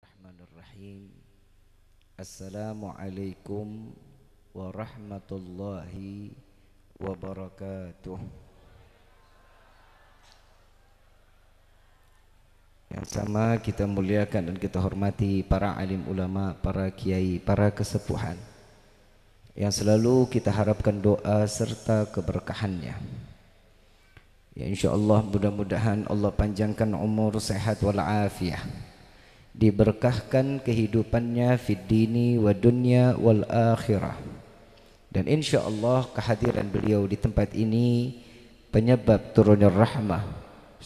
Bismillahirrahmanirrahim. Assalamualaikum warahmatullahi wabarakatuh. Yang sama kita muliakan dan kita hormati para alim ulama, para kiai, para kesepuhan yang selalu kita harapkan doa serta keberkahannya. Ya insyaallah mudah-mudahan Allah panjangkan umur, sehat walafiat, diberkahkan kehidupannya fid dini wa dunya wal akhirah, dan insyaallah kehadiran beliau di tempat ini penyebab turunnya rahmah,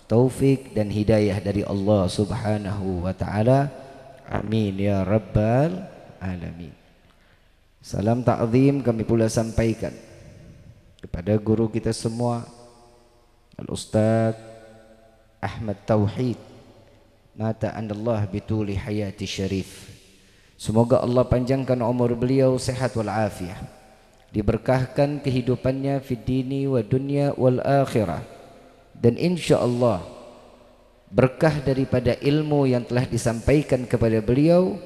taufik dan hidayah dari Allah Subhanahu wa taala. Amin ya rabbal alamin. Salam ta'zim kami pula sampaikan kepada guru kita semua, Al-Ustaz Ahmad Tauhid, mata anallah bituli hayati syarif. Semoga Allah panjangkan umur beliau, sehat walafiat, diberkahkan kehidupannya fid dini wa dunya wal akhirah, dan insyaallah berkah daripada ilmu yang telah disampaikan kepada beliau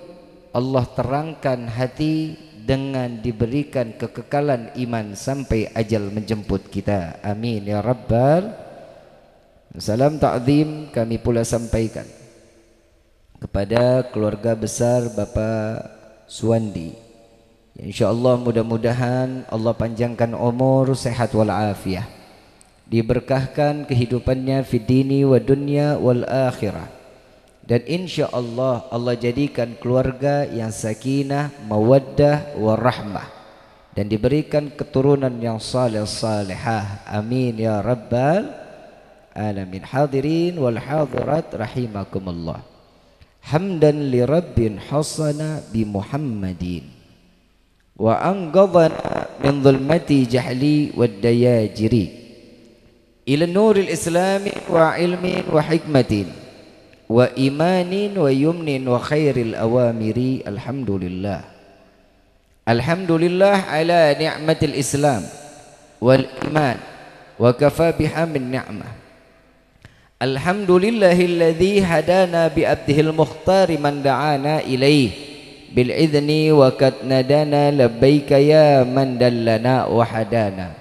Allah terangkan hati dengan diberikan kekekalan iman sampai ajal menjemput kita. Amin ya rabbal. Salam ta'zim kami pula sampaikan kepada keluarga besar Bapak Suwandi. Ya, insyaallah mudah-mudahan Allah panjangkan umur, sehat walafiat, diberkahkan kehidupannya fid dini wa dunya wal akhirah, dan insyaallah Allah jadikan keluarga yang sakinah, mawaddah warahmah, dan diberikan keturunan yang saleh salihah. Amin ya rabbal alamin. Hadirin wal hadirat rahimakumullah. Hamdan li rabbin hasana bi Muhammadin wa anqadhana min dhulmati jahli wad dayajiri ila nuril islami wa ilmin wa hikmatin wa imanin wa yumnin wa khairil awamiri. Alhamdulillah, alhamdulillah ala ni'matil islam wal iman wa kafa biha min ni'mah. Alhamdulillahilladzi hadana bi abdihil mukhtari man da'ana ilaih bil idzni wa kad nadana labbaika ya man dallana wa hadana.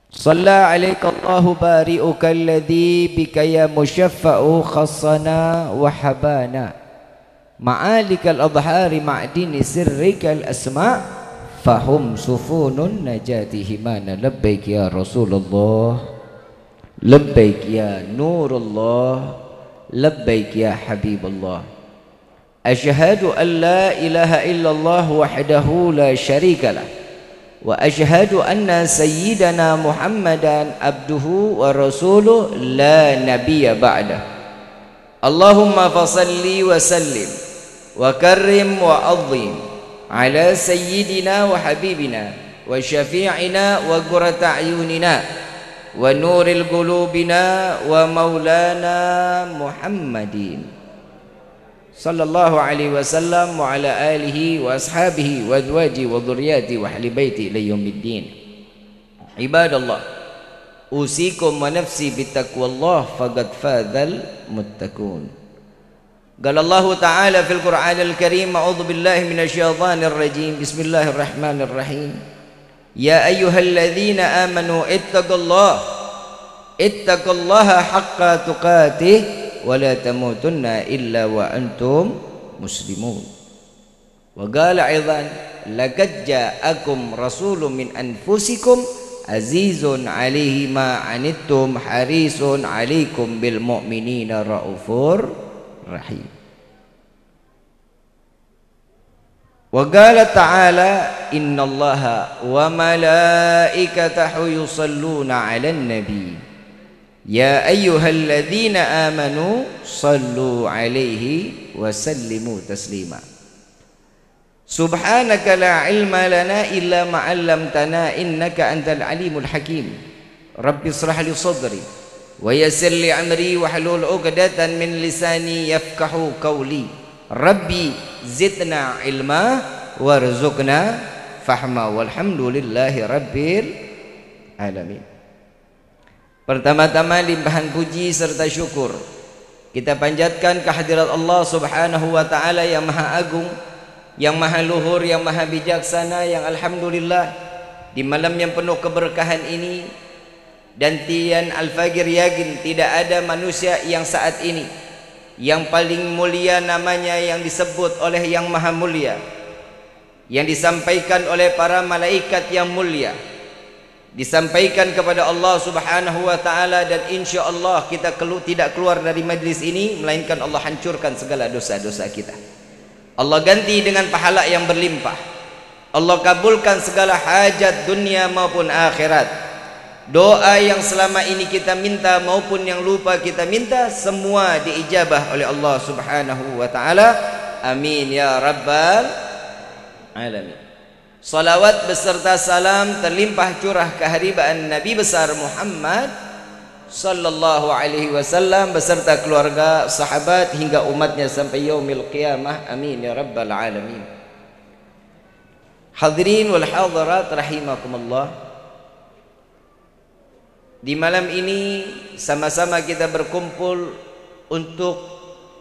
Shalla alaika Allahu bari'uka alladzi bika ya musyaffa'u khassana wa habana ma'alikal adhari ma'dini sirrikal asma' fahum sufunun najati himana. Labbaik ya Rasulullah, labbaik ya Nurullah, labbaik ya Habibullah. Asyhadu an la ilaha illallah wahdahu la syarikalah wa asyhadu anna sayyidana Muhammadan abduhu wa rasuluh la nabiyya ba'dah. Allahumma fasalli wa sallim wa karrim wa azim ala sayyidina wa habibina wa syafi'ina wa qurrata a'yunina wa nuril qulubina wa maulana Muhammadin sallallahu alaihi wasallam wa ala alihi wa ashabihi wa azwaji wa dhurriyyati wa ahli baiti ila yaumiddin. Ibadallah, usikum wa nafsi bittaqwallah faqad fadzal muttaqun. Qala Allah ta'ala fil Qur'anil Karim, a'udzu billahi minasyaitonir rajim. Bismillahirrahmanirrahim. Ya ayyuhalladzina amanu ittaqullaha haqqa tuqatih wa la tamutunna illa wa antum muslimun. Wa qala aidan laqad ja'akum rasulun min anfusikum azizun 'alaihi ma 'anittum harisun 'alaikum bil mu'minina raufur rahim. Wa qala ta'ala innallaha wa malaikatahu yusalluna 'alan nabi ya ayyuhalladzina amanu sallu 'alaihi wa sallimu taslima. Subhanaka la ilma lana illa ma 'allamtana innaka antal alimul hakim. Rabbi ishrah li sadri wa yassir li amri wa hlul 'uqdatan min lisani yafqahu qawli. Rabbi zidna ilma warzuqna fahma walhamdulillahi rabbil alamin. Pertama-tama limpahan puji serta syukur Kita panjatkan kehadirat Allah Subhanahu wa taala yang Maha Agung, yang Maha Luhur, yang Maha Bijaksana, yang alhamdulillah di malam yang penuh keberkahan ini dan tian al-fajr yakin tidak ada manusia yang saat ini yang paling mulia namanya yang disebut oleh yang Maha Mulia, yang disampaikan oleh para malaikat yang mulia, disampaikan kepada Allah Subhanahu wa taala, dan insyaallah kita tidak keluar dari majlis ini melainkan Allah hancurkan segala dosa-dosa kita. Allah ganti dengan pahala yang berlimpah. Allah kabulkan segala hajat dunia maupun akhirat. Doa yang selama ini kita minta maupun yang lupa kita minta semua diijabah oleh Allah Subhanahu wa taala. Amin ya rabbal alamin. Salawat beserta salam terlimpah curah keharibaan Nabi besar Muhammad sallallahu alaihi wasallam beserta keluarga, sahabat hingga umatnya sampai yaumil qiyamah. Amin ya rabbal alamin. Hadirin wal hadirat rahimakumullah. Di malam ini sama-sama kita berkumpul untuk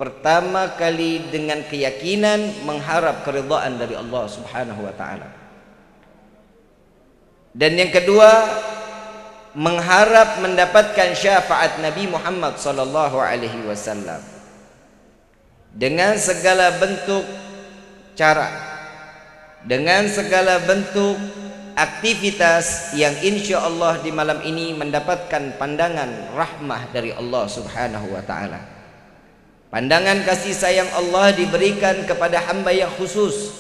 pertama kali dengan keyakinan mengharap keridhaan dari Allah Subhanahu wa taala. Dan yang kedua, mengharap mendapatkan syafaat Nabi Muhammad sallallahu alaihi wasallam dengan segala bentuk cara, dengan segala bentuk aktivitas yang insya Allah di malam ini mendapatkan pandangan rahmah dari Allah Subhanahu wa taala. Pandangan kasih sayang Allah diberikan kepada hamba yang khusus.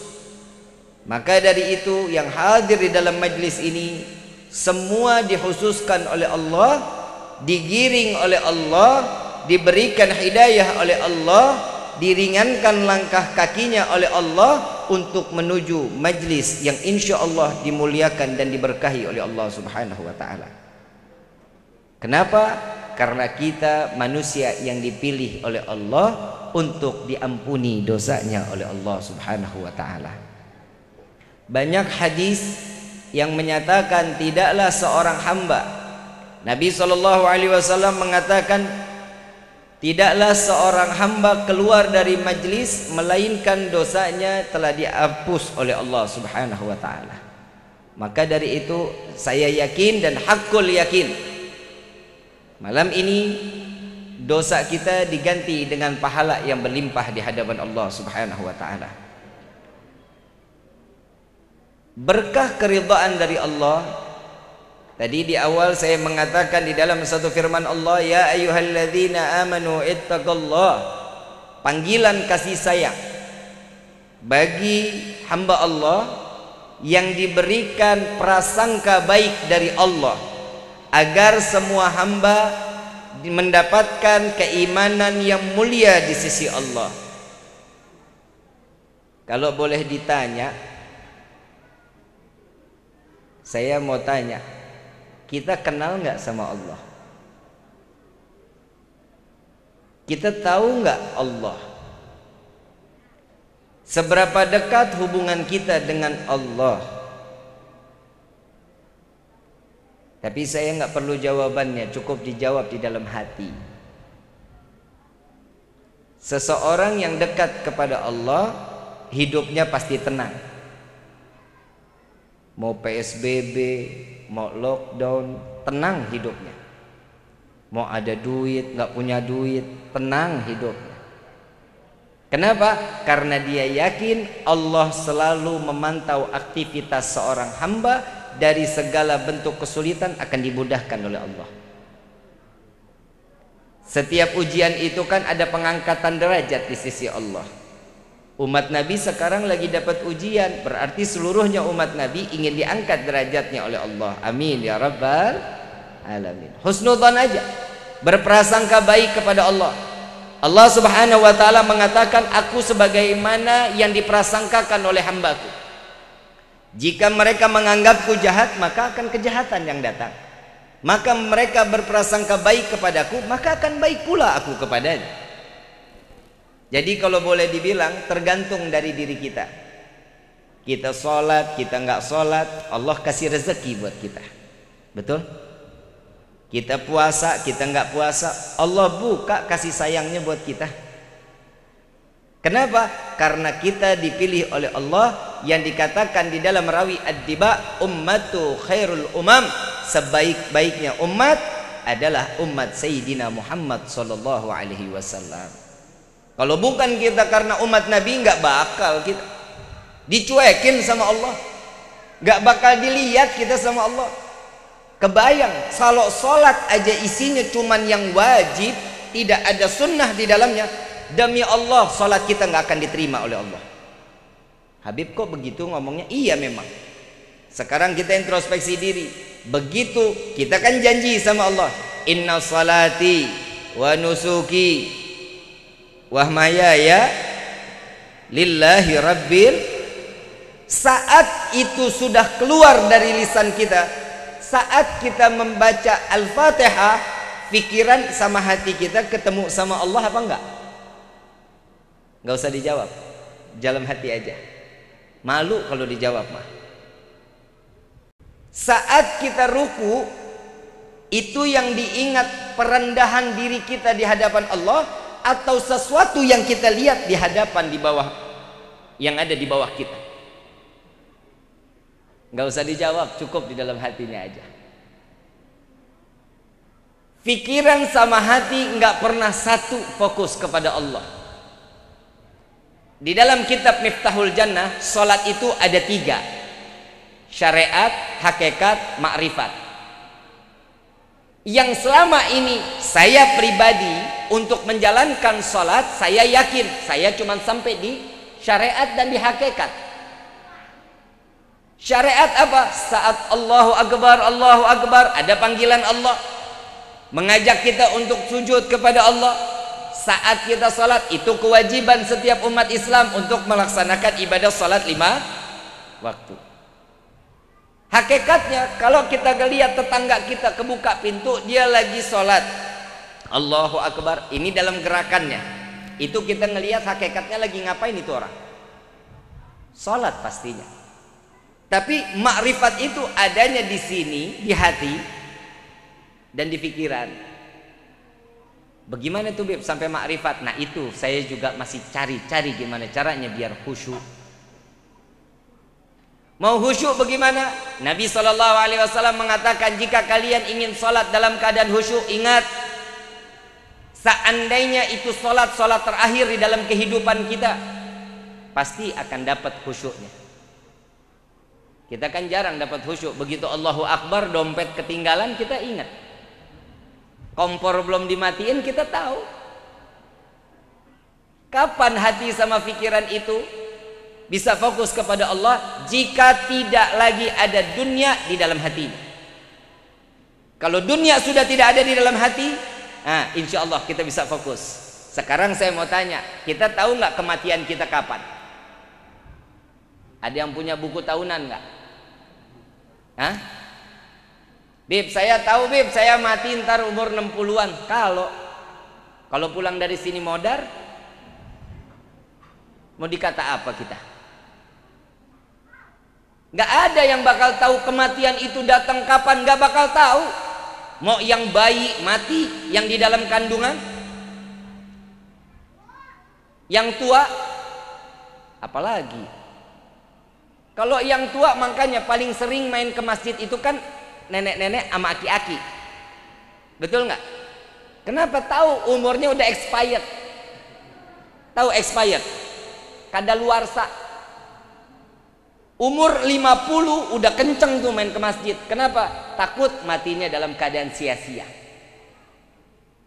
Maka dari itu yang hadir di dalam majlis ini semua dikhususkan oleh Allah, digiring oleh Allah, diberikan hidayah oleh Allah, diringankan langkah kakinya oleh Allah untuk menuju majlis yang insya Allah dimuliakan dan diberkahi oleh Allah Subhanahu wa taala. Kenapa? Karena kita manusia yang dipilih oleh Allah untuk diampuni dosanya oleh Allah Subhanahu wa taala. Banyak hadis yang menyatakan tidaklah seorang hamba, Nabi SAW mengatakan tidaklah seorang hamba keluar dari majlis melainkan dosanya telah dihapus oleh Allah Subhanahu wa taala. Maka dari itu saya yakin dan hakul yakin malam ini dosa kita diganti dengan pahala yang berlimpah di hadapan Allah Subhanahu wa taala. Berkah keridhaan dari Allah. Tadi di awal saya mengatakan di dalam satu firman Allah, ya ayyuhalladzina amanu ittaqullah, panggilan kasih sayang bagi hamba Allah yang diberikan prasangka baik dari Allah agar semua hamba mendapatkan keimanan yang mulia di sisi Allah. Kalau boleh ditanya, saya mau tanya, kita kenal nggak sama Allah? Kita tahu nggak Allah? Seberapa dekat hubungan kita dengan Allah? Tapi saya nggak perlu jawabannya, cukup dijawab di dalam hati. Seseorang yang dekat kepada Allah, hidupnya pasti tenang. Mau PSBB, mau lockdown, tenang hidupnya. Mau ada duit, nggak punya duit, tenang hidupnya. Kenapa? Karena dia yakin Allah selalu memantau aktivitas seorang hamba, dari segala bentuk kesulitan akan dimudahkan oleh Allah. Setiap ujian itu kan ada pengangkatan derajat di sisi Allah. Umat Nabi sekarang lagi dapat ujian, berarti seluruhnya umat Nabi ingin diangkat derajatnya oleh Allah. Amin ya rabbal alamin. Husnudzan aja, berprasangka baik kepada Allah. Allah Subhanahu wa taala mengatakan, aku sebagaimana yang diprasangkakan oleh hambaku. Jika mereka menganggapku jahat, maka akan kejahatan yang datang. Maka mereka berprasangka baik kepadaku, maka akan baik pula aku kepadanya. Jadi kalau boleh dibilang tergantung dari diri kita. Kita sholat, kita nggak sholat, Allah kasih rezeki buat kita. Betul? Kita puasa, kita nggak puasa, Allah buka kasih sayangnya buat kita. Kenapa? Karena kita dipilih oleh Allah, yang dikatakan di dalam rawi ad-diba, ummatu khairul umam, sebaik-baiknya umat adalah umat Sayyidina Muhammad sallallahu alaihi wasallam. Kalau bukan kita karena umat Nabi, nggak bakal kita dicuekin sama Allah, nggak bakal dilihat kita sama Allah. Kebayang kalau sholat aja isinya cuman yang wajib, tidak ada sunnah di dalamnya, demi Allah sholat kita nggak akan diterima oleh Allah. Habib kok begitu ngomongnya? Iya memang. Sekarang kita introspeksi diri. Begitu kita kan janji sama Allah, inna salati wa nusuki wa mahyaya lillahi rabbil. Saat itu sudah keluar dari lisan kita, saat kita membaca Al-Fatihah, pikiran sama hati kita ketemu sama Allah apa enggak? Enggak usah dijawab, dalam hati aja. Malu kalau dijawab mah. Saat kita ruku, itu yang diingat perendahan diri kita di hadapan Allah, atau sesuatu yang kita lihat di hadapan, di bawah, yang ada di bawah kita? Nggak usah dijawab, cukup di dalam hatinya aja. Pikiran sama hati nggak pernah satu fokus kepada Allah. Di dalam kitab Miftahul Jannah, sholat itu ada 3: syariat, hakikat, makrifat. Yang selama ini saya pribadi untuk menjalankan sholat, saya yakin saya cuma sampai di syariat dan di hakikat. Syariat apa? Saat Allahu Akbar, ada panggilan Allah mengajak kita untuk sujud kepada Allah. Saat kita salat, itu kewajiban setiap umat Islam untuk melaksanakan ibadah salat 5 waktu. Hakikatnya kalau kita lihat tetangga kita kebuka pintu, dia lagi salat Allahu Akbar, ini dalam gerakannya, itu kita ngelihat hakikatnya lagi ngapain itu orang? Salat pastinya. Tapi makrifat itu adanya di sini, di hati dan di pikiran. Bagaimana tuh Beb sampai makrifat? Nah itu saya juga masih cari gimana caranya biar khusyuk. Mau khusyuk bagaimana? Nabi SAW mengatakan, jika kalian ingin sholat dalam keadaan khusyuk, ingat, seandainya itu sholat terakhir di dalam kehidupan kita, pasti akan dapat khusyuknya. Kita kan jarang dapat khusyuk. Begitu Allahu Akbar, dompet ketinggalan, kita ingat. Kompor belum dimatiin, kita tahu. Kapan hati sama pikiran itu bisa fokus kepada Allah? Jika tidak lagi ada dunia di dalam hati. Kalau dunia sudah tidak ada di dalam hati, nah, insya Allah kita bisa fokus. Sekarang saya mau tanya, kita tahu nggak kematian kita kapan? Ada yang punya buku tahunan nggak? Hah? Bib, saya tahu Bib, saya mati ntar umur 60-an. Kalau pulang dari sini modar, mau dikata apa kita? Gak ada yang bakal tahu kematian itu datang kapan, gak bakal tahu. Mau yang bayi mati, yang di dalam kandungan, yang tua, apalagi. Kalau yang tua, makanya paling sering main ke masjid itu kan nenek-nenek sama aki-aki. Betul nggak? Kenapa? Tahu umurnya udah expired. Tahu expired? Kadaluarsa. Umur 50 udah kenceng tuh main ke masjid. Kenapa? Takut matinya dalam keadaan sia-sia.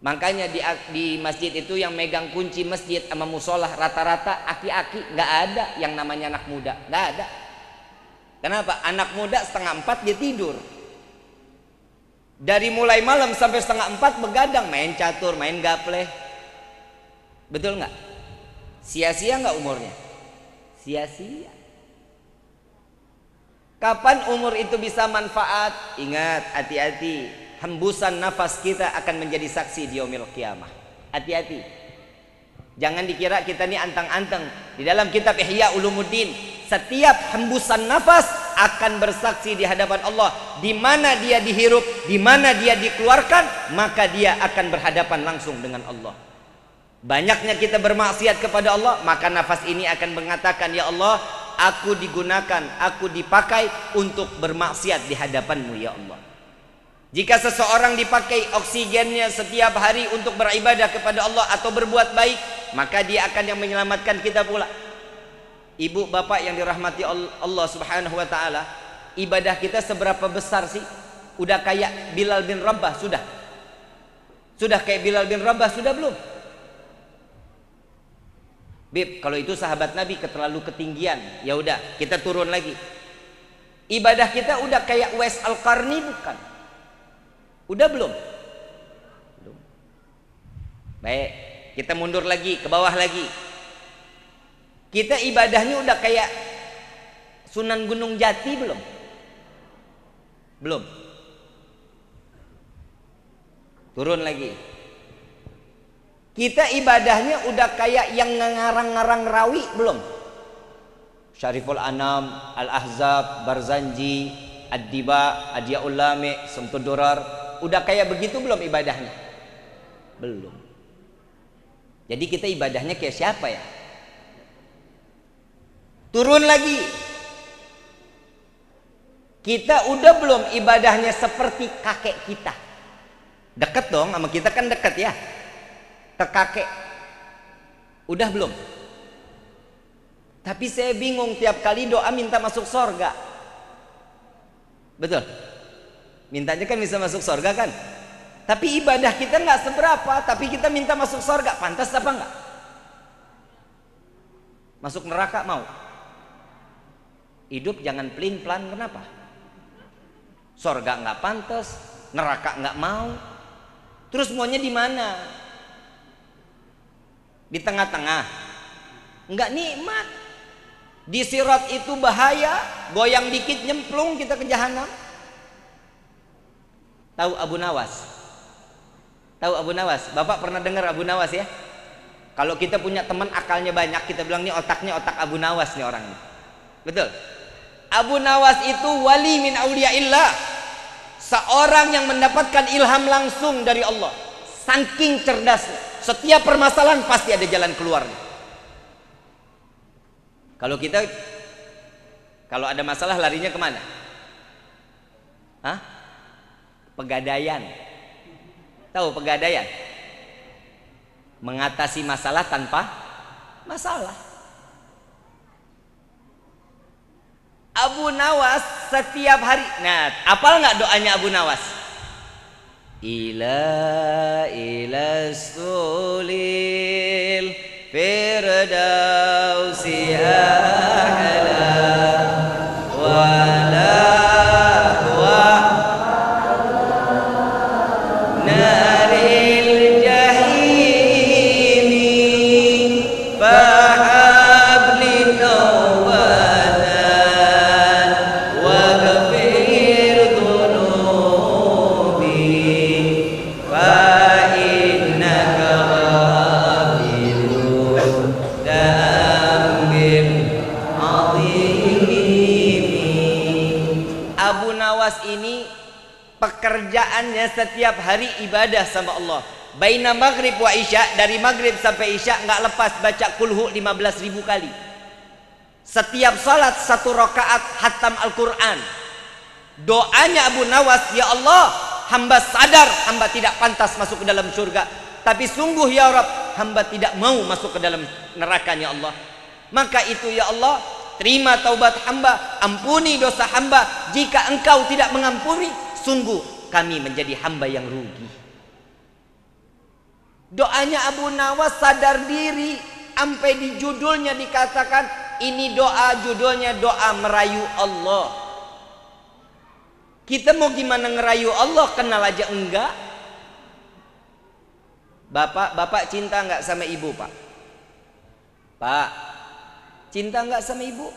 Makanya di masjid itu yang megang kunci masjid sama musolah rata-rata aki-aki, nggak ada yang namanya anak muda, nggak ada. Kenapa? Anak muda 3:30 dia tidur. Dari mulai malam sampai 3:30 begadang, main catur, main gaple. Betul nggak? Sia-sia nggak umurnya? Sia-sia. Kapan umur itu bisa manfaat? Ingat, hati-hati. Hembusan nafas kita akan menjadi saksi di yaumil qiyamah. Hati-hati. Jangan dikira kita ini anteng-anteng. Di dalam kitab Ihya Ulumuddin, setiap hembusan nafas akan bersaksi di hadapan Allah. Di mana dia dihirup, di mana dia dikeluarkan, maka dia akan berhadapan langsung dengan Allah. Banyaknya kita bermaksiat kepada Allah, maka nafas ini akan mengatakan, ya Allah, aku digunakan, aku dipakai untuk bermaksiat di hadapanmu ya Allah. Jika seseorang dipakai oksigennya setiap hari untuk beribadah kepada Allah atau berbuat baik, maka dia akan yang menyelamatkan kita pula. Ibu bapak yang dirahmati Allah subhanahu wa ta'ala, ibadah kita seberapa besar sih? Udah kayak Bilal bin Rabah sudah? Sudah kayak Bilal bin Rabah sudah belum? Bib, kalau itu sahabat Nabi terlalu ketinggian, ya udah kita turun lagi. Ibadah kita udah kayak Uwais Al-Qarni bukan? Udah belum? Belum. Baik, kita mundur lagi ke bawah lagi. Kita ibadahnya udah kayak Sunan Gunung Jati belum? Belum. Turun lagi. Kita ibadahnya udah kayak yang ngarang-ngarang rawi belum? Syariful Anam, Al-Ahzab, Barzanji, Ad-Diba, Adyaul Lami, Samtud Durar. Udah kayak begitu belum ibadahnya? Belum. Jadi kita ibadahnya kayak siapa ya? Turun lagi. Kita udah belum ibadahnya seperti kakek kita? Dekat dong sama kita kan, dekat ya. Ke kakek. Udah belum? Tapi saya bingung tiap kali doa minta masuk surga. Betul? Mintanya kan bisa masuk surga kan? Tapi ibadah kita nggak seberapa, tapi kita minta masuk surga. Pantas apa enggak? Masuk neraka mau? Hidup jangan pelin-pelan, kenapa? Surga nggak pantas, neraka nggak mau. Terus maunya di mana? Di tengah-tengah. Nggak nikmat. Di sirat itu bahaya, goyang dikit nyemplung kita ke jahanam. Tahu Abu Nawas? Tahu Abu Nawas? Bapak pernah dengar Abu Nawas ya? Kalau kita punya teman akalnya banyak, kita bilang nih otaknya otak Abu Nawas nih orangnya. Betul? Abu Nawas itu wali min auliyaillah, seorang yang mendapatkan ilham langsung dari Allah. Saking cerdasnya, setiap permasalahan pasti ada jalan keluarnya. Kalau kita, kalau ada masalah larinya kemana? Hah? Pegadaian. Tahu pegadaian? Mengatasi masalah tanpa masalah. Abu Nawas setiap hari, nah apal nggak doanya Abu Nawas? Ila sulil firdausi a'la wala wa naril jahimi fahabli tawbatan wa ghafir dhunubi fa innaka ghafirun dambir azimi. Abu Nawas ini pekerjaannya setiap hari ibadah sama Allah. Baina maghrib wa isya, dari maghrib sampai isya nggak lepas baca kulhu 15.000 kali. Setiap salat 1 rakaat hatam Al-Quran. Doanya Abu Nawas, ya Allah, hamba sadar hamba tidak pantas masuk ke dalam surga, tapi sungguh ya Rabb, hamba tidak mau masuk ke dalam nerakanya Allah. Maka itu ya Allah, terima taubat hamba, ampuni dosa hamba. Jika engkau tidak mengampuni, sungguh kami menjadi hamba yang rugi. Doanya Abu Nawas sadar diri, sampai di judulnya dikatakan ini doa, judulnya doa merayu Allah. Kita mau gimana ngerayu Allah, kenal aja enggak? Bapak cinta enggak sama ibu, Pak? Pak, cinta enggak sama ibu?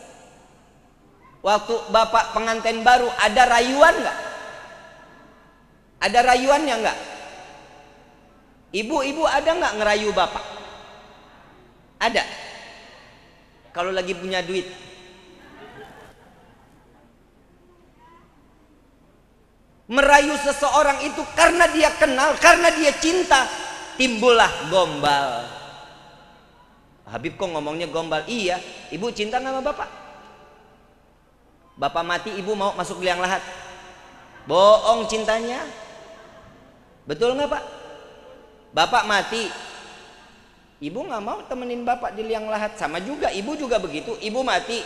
Waktu bapak pengantin baru ada rayuan enggak? Ada rayuannya enggak? Ibu-ibu ada enggak ngerayu bapak? Ada. Kalau lagi punya duit. Merayu seseorang itu karena dia kenal, karena dia cinta, timbullah gombal. Habib kok ngomongnya gombal? Iya, ibu cinta nggak sama bapak? Bapak mati, ibu mau masuk liang lahat? Bohong cintanya. Betul nggak pak? Bapak mati, ibu nggak mau temenin bapak di liang lahat. Sama juga, ibu juga begitu. Ibu mati,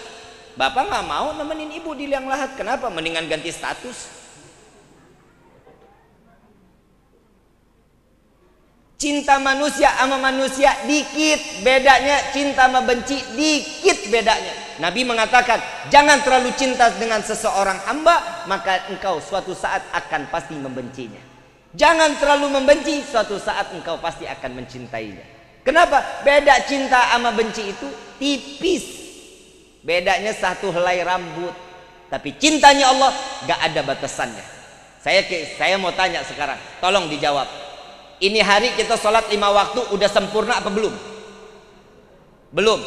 bapak nggak mau nemenin ibu di liang lahat. Kenapa? Mendingan ganti status. Cinta manusia sama manusia dikit bedanya, cinta sama benci dikit bedanya. Nabi mengatakan, jangan terlalu cinta dengan seseorang hamba, maka engkau suatu saat akan pasti membencinya. Jangan terlalu membenci, suatu saat engkau pasti akan mencintainya. Kenapa? Beda cinta sama benci itu tipis. Bedanya satu helai rambut. Tapi cintanya Allah gak ada batasannya. Saya mau tanya sekarang, tolong dijawab. Ini hari kita sholat 5 waktu udah sempurna apa belum? Belum.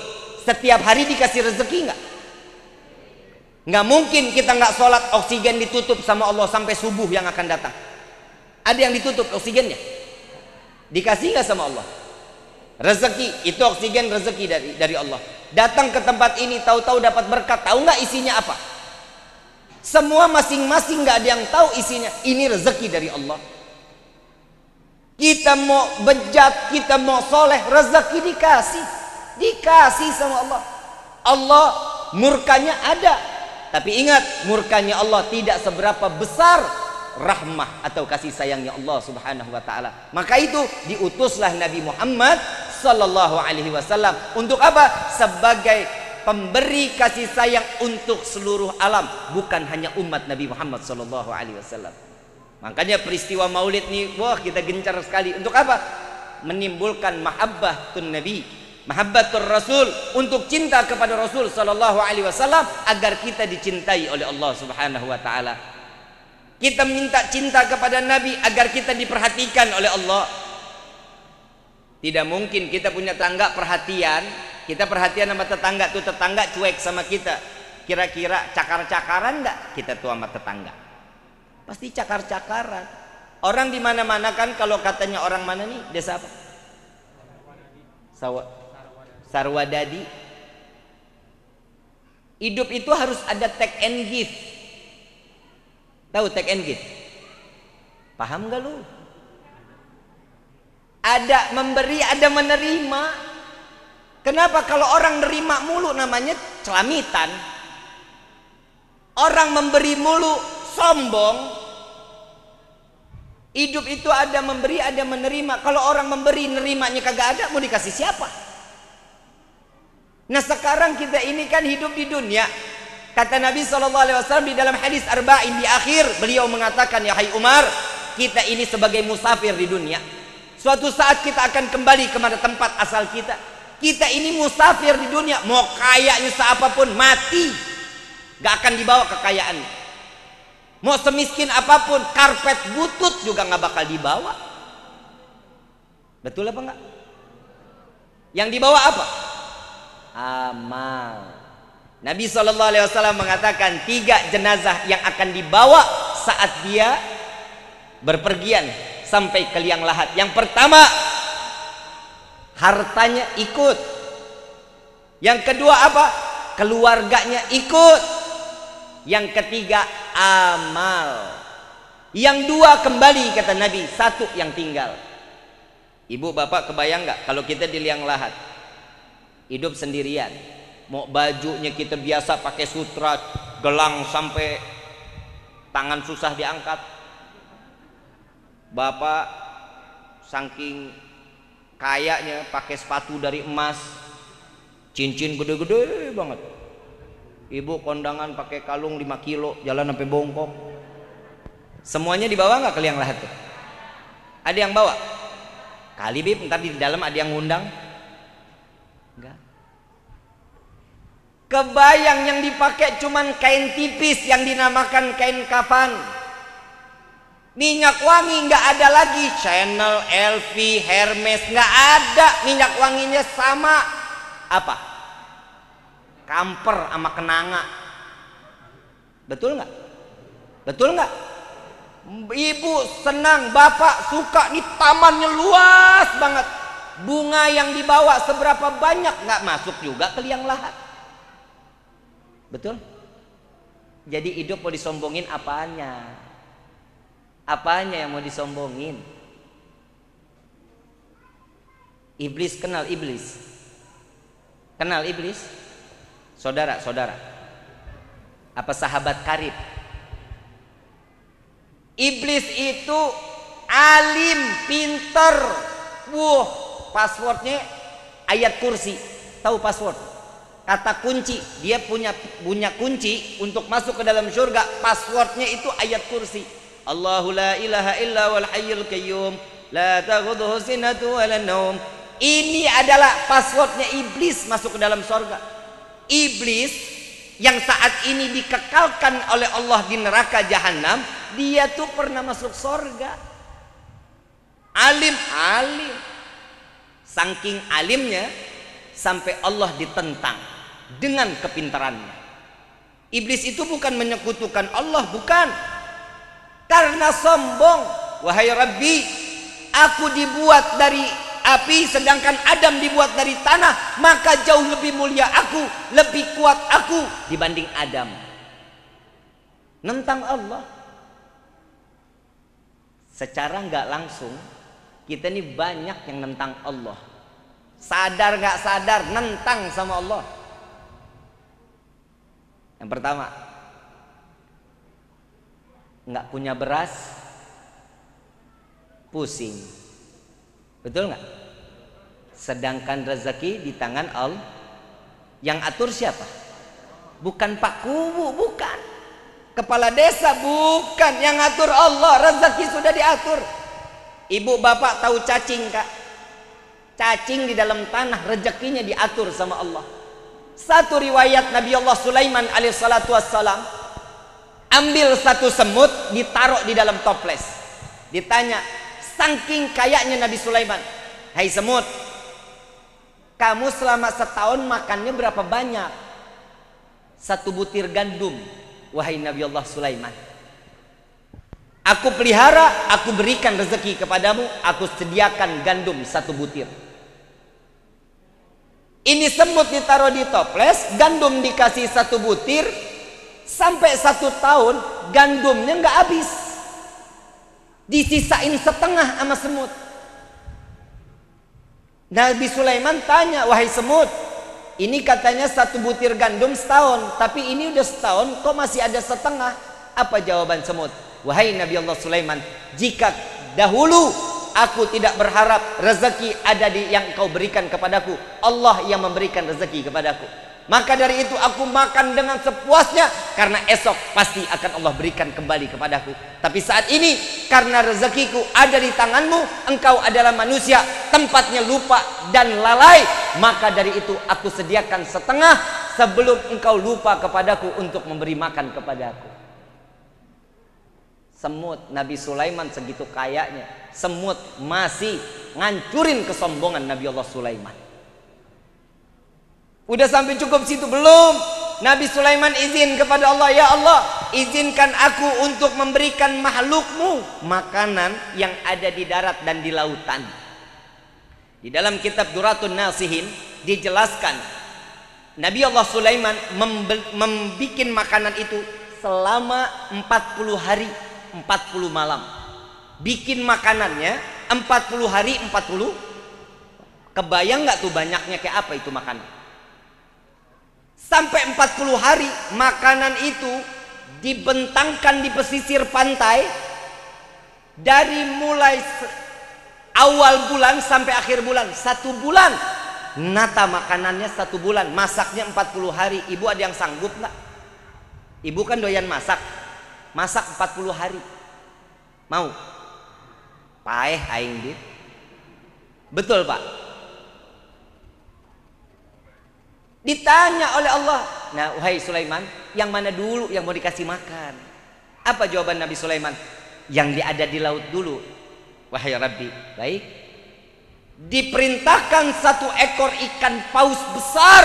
Setiap hari dikasih rezeki nggak? Nggak mungkin kita nggak sholat, oksigen ditutup sama Allah sampai subuh yang akan datang. Ada yang ditutup oksigennya? Dikasih nggak sama Allah? Rezeki itu oksigen, rezeki dari Allah. Datang ke tempat ini tahu-tahu dapat berkat, tahu nggak isinya apa? Semua masing-masing nggak ada yang tahu isinya. Ini rezeki dari Allah. Kita mau bejat, kita mau soleh, rezeki dikasih sama Allah. Allah murkanya ada, tapi ingat, murkanya Allah tidak seberapa besar rahmah atau kasih sayangnya Allah subhanahu wa ta'ala. Maka itu diutuslah Nabi Muhammad sallallahu alaihi wasallam. Untuk apa? Sebagai pemberi kasih sayang untuk seluruh alam, bukan hanya umat Nabi Muhammad sallallahu alaihi wasallam. Makanya peristiwa Maulid nih, wah kita gencar sekali. Untuk apa? Menimbulkan mahabbatun Nabi, mahabbatur Rasul, untuk cinta kepada Rasul sallallahu alaihi wasallam agar kita dicintai oleh Allah Subhanahu wa taala. Kita minta cinta kepada Nabi agar kita diperhatikan oleh Allah. Tidak mungkin kita punya tangga perhatian, kita perhatian sama tetangga, tuh tetangga cuek sama kita. Kira-kira cakar-cakaran enggak kita tuh sama tetangga? Pasti cakar-cakaran. Orang di mana-mana kan, kalau katanya orang mana nih, desa apa? Sarwadadi. Hidup itu harus ada take and give. Tahu take and give? Paham gak lu? Ada memberi, ada menerima. Kenapa? Kalau orang nerima mulu namanya celamitan. Orang memberi mulu sombong. Hidup itu ada memberi, ada menerima. Kalau orang memberi, nerimanya kagak ada, mau dikasih siapa? Nah sekarang kita ini kan hidup di dunia. Kata Nabi SAW di dalam hadis Arba'in di akhir, beliau mengatakan, ya hai Umar, kita ini sebagai musafir di dunia. Suatu saat kita akan kembali kepada tempat asal kita. Kita ini musafir di dunia, mau kayanya seapapun mati, gak akan dibawa kekayaannya. Mau semiskin apapun, karpet butut juga nggak bakal dibawa. Betul apa enggak? Yang dibawa apa? Amal. Nabi SAW mengatakan 3 jenazah yang akan dibawa saat dia berpergian sampai ke liang lahat. Yang pertama, hartanya ikut. Yang kedua apa? Keluarganya ikut. Yang ketiga, amal. Yang 2 kembali, kata Nabi, 1 yang tinggal. Ibu bapak kebayang nggak kalau kita di liang lahat, hidup sendirian, mau bajunya kita biasa pakai sutra, gelang sampai tangan susah diangkat. Bapak saking kayanya pakai sepatu dari emas, cincin gede-gede banget. Ibu kondangan pakai kalung 5 kilo, jalan sampai bongkok. Semuanya dibawa nggak ke liang lahat tuh? Ada yang bawa? Kali Bib, ntar di dalam ada yang ngundang? Enggak. Kebayang yang dipakai cuman kain tipis yang dinamakan kain kafan. Minyak wangi nggak ada lagi, Chanel, LV, Hermes nggak ada. Minyak wanginya sama apa? Kamper sama kenanga. Betul nggak? Betul nggak? Ibu senang, bapak suka, nih tamannya luas banget. Bunga yang dibawa seberapa banyak nggak masuk juga ke liang lahat. Betul? Jadi hidup mau disombongin apanya? Apanya yang mau disombongin? Iblis, kenal iblis? Kenal iblis? Saudara-saudara. Apa sahabat karib? Iblis itu alim, pinter. Passwordnya ayat kursi. Tahu password? Kata kunci. Dia punya kunci untuk masuk ke dalam surga. Passwordnya itu ayat kursi. Allahu la ilaha illa wal hayyul qayyum la ta'khudhuhu sinatun wa la naum. Ini adalah passwordnya iblis masuk ke dalam surga. Iblis yang saat ini dikekalkan oleh Allah di neraka jahanam, dia tuh pernah masuk surga. Alim. Saking alimnya sampai Allah ditentang dengan kepintarannya. Iblis itu bukan menyekutukan Allah, bukan. Karena sombong. Wahai Rabbi, aku dibuat dari api sedangkan Adam dibuat dari tanah, maka jauh lebih mulia aku, lebih kuat aku dibanding Adam. Nentang Allah. Secara nggak langsung kita ini banyak yang nentang Allah. Sadar nggak sadar nentang sama Allah. Yang pertama, nggak punya beras, pusing. Betul nggak? Sedangkan rezeki di tangan Allah. Yang atur siapa? Bukan Pak Kubu, bukan. Kepala desa, bukan. Yang atur Allah. Rezeki sudah diatur. Ibu bapak tahu cacing, Kak? Cacing di dalam tanah, rezekinya diatur sama Allah. Satu riwayat Nabi Allah Sulaiman alaihissalatu wassalam, ambil satu semut, ditaruh di dalam toples. Ditanya, saking kayaknya Nabi Sulaiman, hai semut, kamu selama setahun makannya berapa banyak? 1 butir gandum, wahai Nabi Allah Sulaiman. Aku pelihara, aku berikan rezeki kepadamu, aku sediakan gandum 1 butir. Ini semut ditaruh di toples, gandum dikasih 1 butir, sampai 1 tahun gandumnya nggak habis. Disisain setengah sama semut. Nabi Sulaiman tanya, wahai semut, ini katanya 1 butir gandum setahun, tapi ini udah setahun kok masih ada setengah. Apa jawaban semut? Wahai Nabi Allah Sulaiman, jika dahulu aku tidak berharap rezeki ada di yang kau berikan kepadaku, Allah yang memberikan rezeki kepadaku, maka dari itu aku makan dengan sepuasnya, karena esok pasti akan Allah berikan kembali kepadaku. Tapi saat ini karena rezekiku ada di tanganmu, engkau adalah manusia, tempatnya lupa dan lalai, maka dari itu aku sediakan setengah sebelum engkau lupa kepadaku untuk memberi makan kepadaku. Semut, Nabi Sulaiman segitu kayanya, semut masih ngancurin kesombongan Nabi Allah Sulaiman. Udah sampai cukup situ belum? Nabi Sulaiman izin kepada Allah, ya Allah, izinkan aku untuk memberikan makhlukmu makanan yang ada di darat dan di lautan. Di dalam kitab Duratun Nasihin dijelaskan, Nabi Allah Sulaiman membikin makanan itu selama 40 hari 40 malam. Bikin makanannya 40 hari 40. Kebayang nggak tuh banyaknya kayak apa itu makanan? Sampai 40 hari makanan itu dibentangkan di pesisir pantai, dari mulai awal bulan sampai akhir bulan, 1 bulan. Nata makanannya 1 bulan, masaknya 40 hari. Ibu ada yang sanggup nggak? Ibu kan doyan masak. Masak 40 hari. Mau? Paeh aing dit. Betul, Pak? Ditanya oleh Allah, nah wahai Sulaiman, yang mana dulu yang mau dikasih makan? Apa jawaban Nabi Sulaiman? Yang ada di laut dulu. Wahai Rabbi, baik. Diperintahkan 1 ekor ikan paus besar,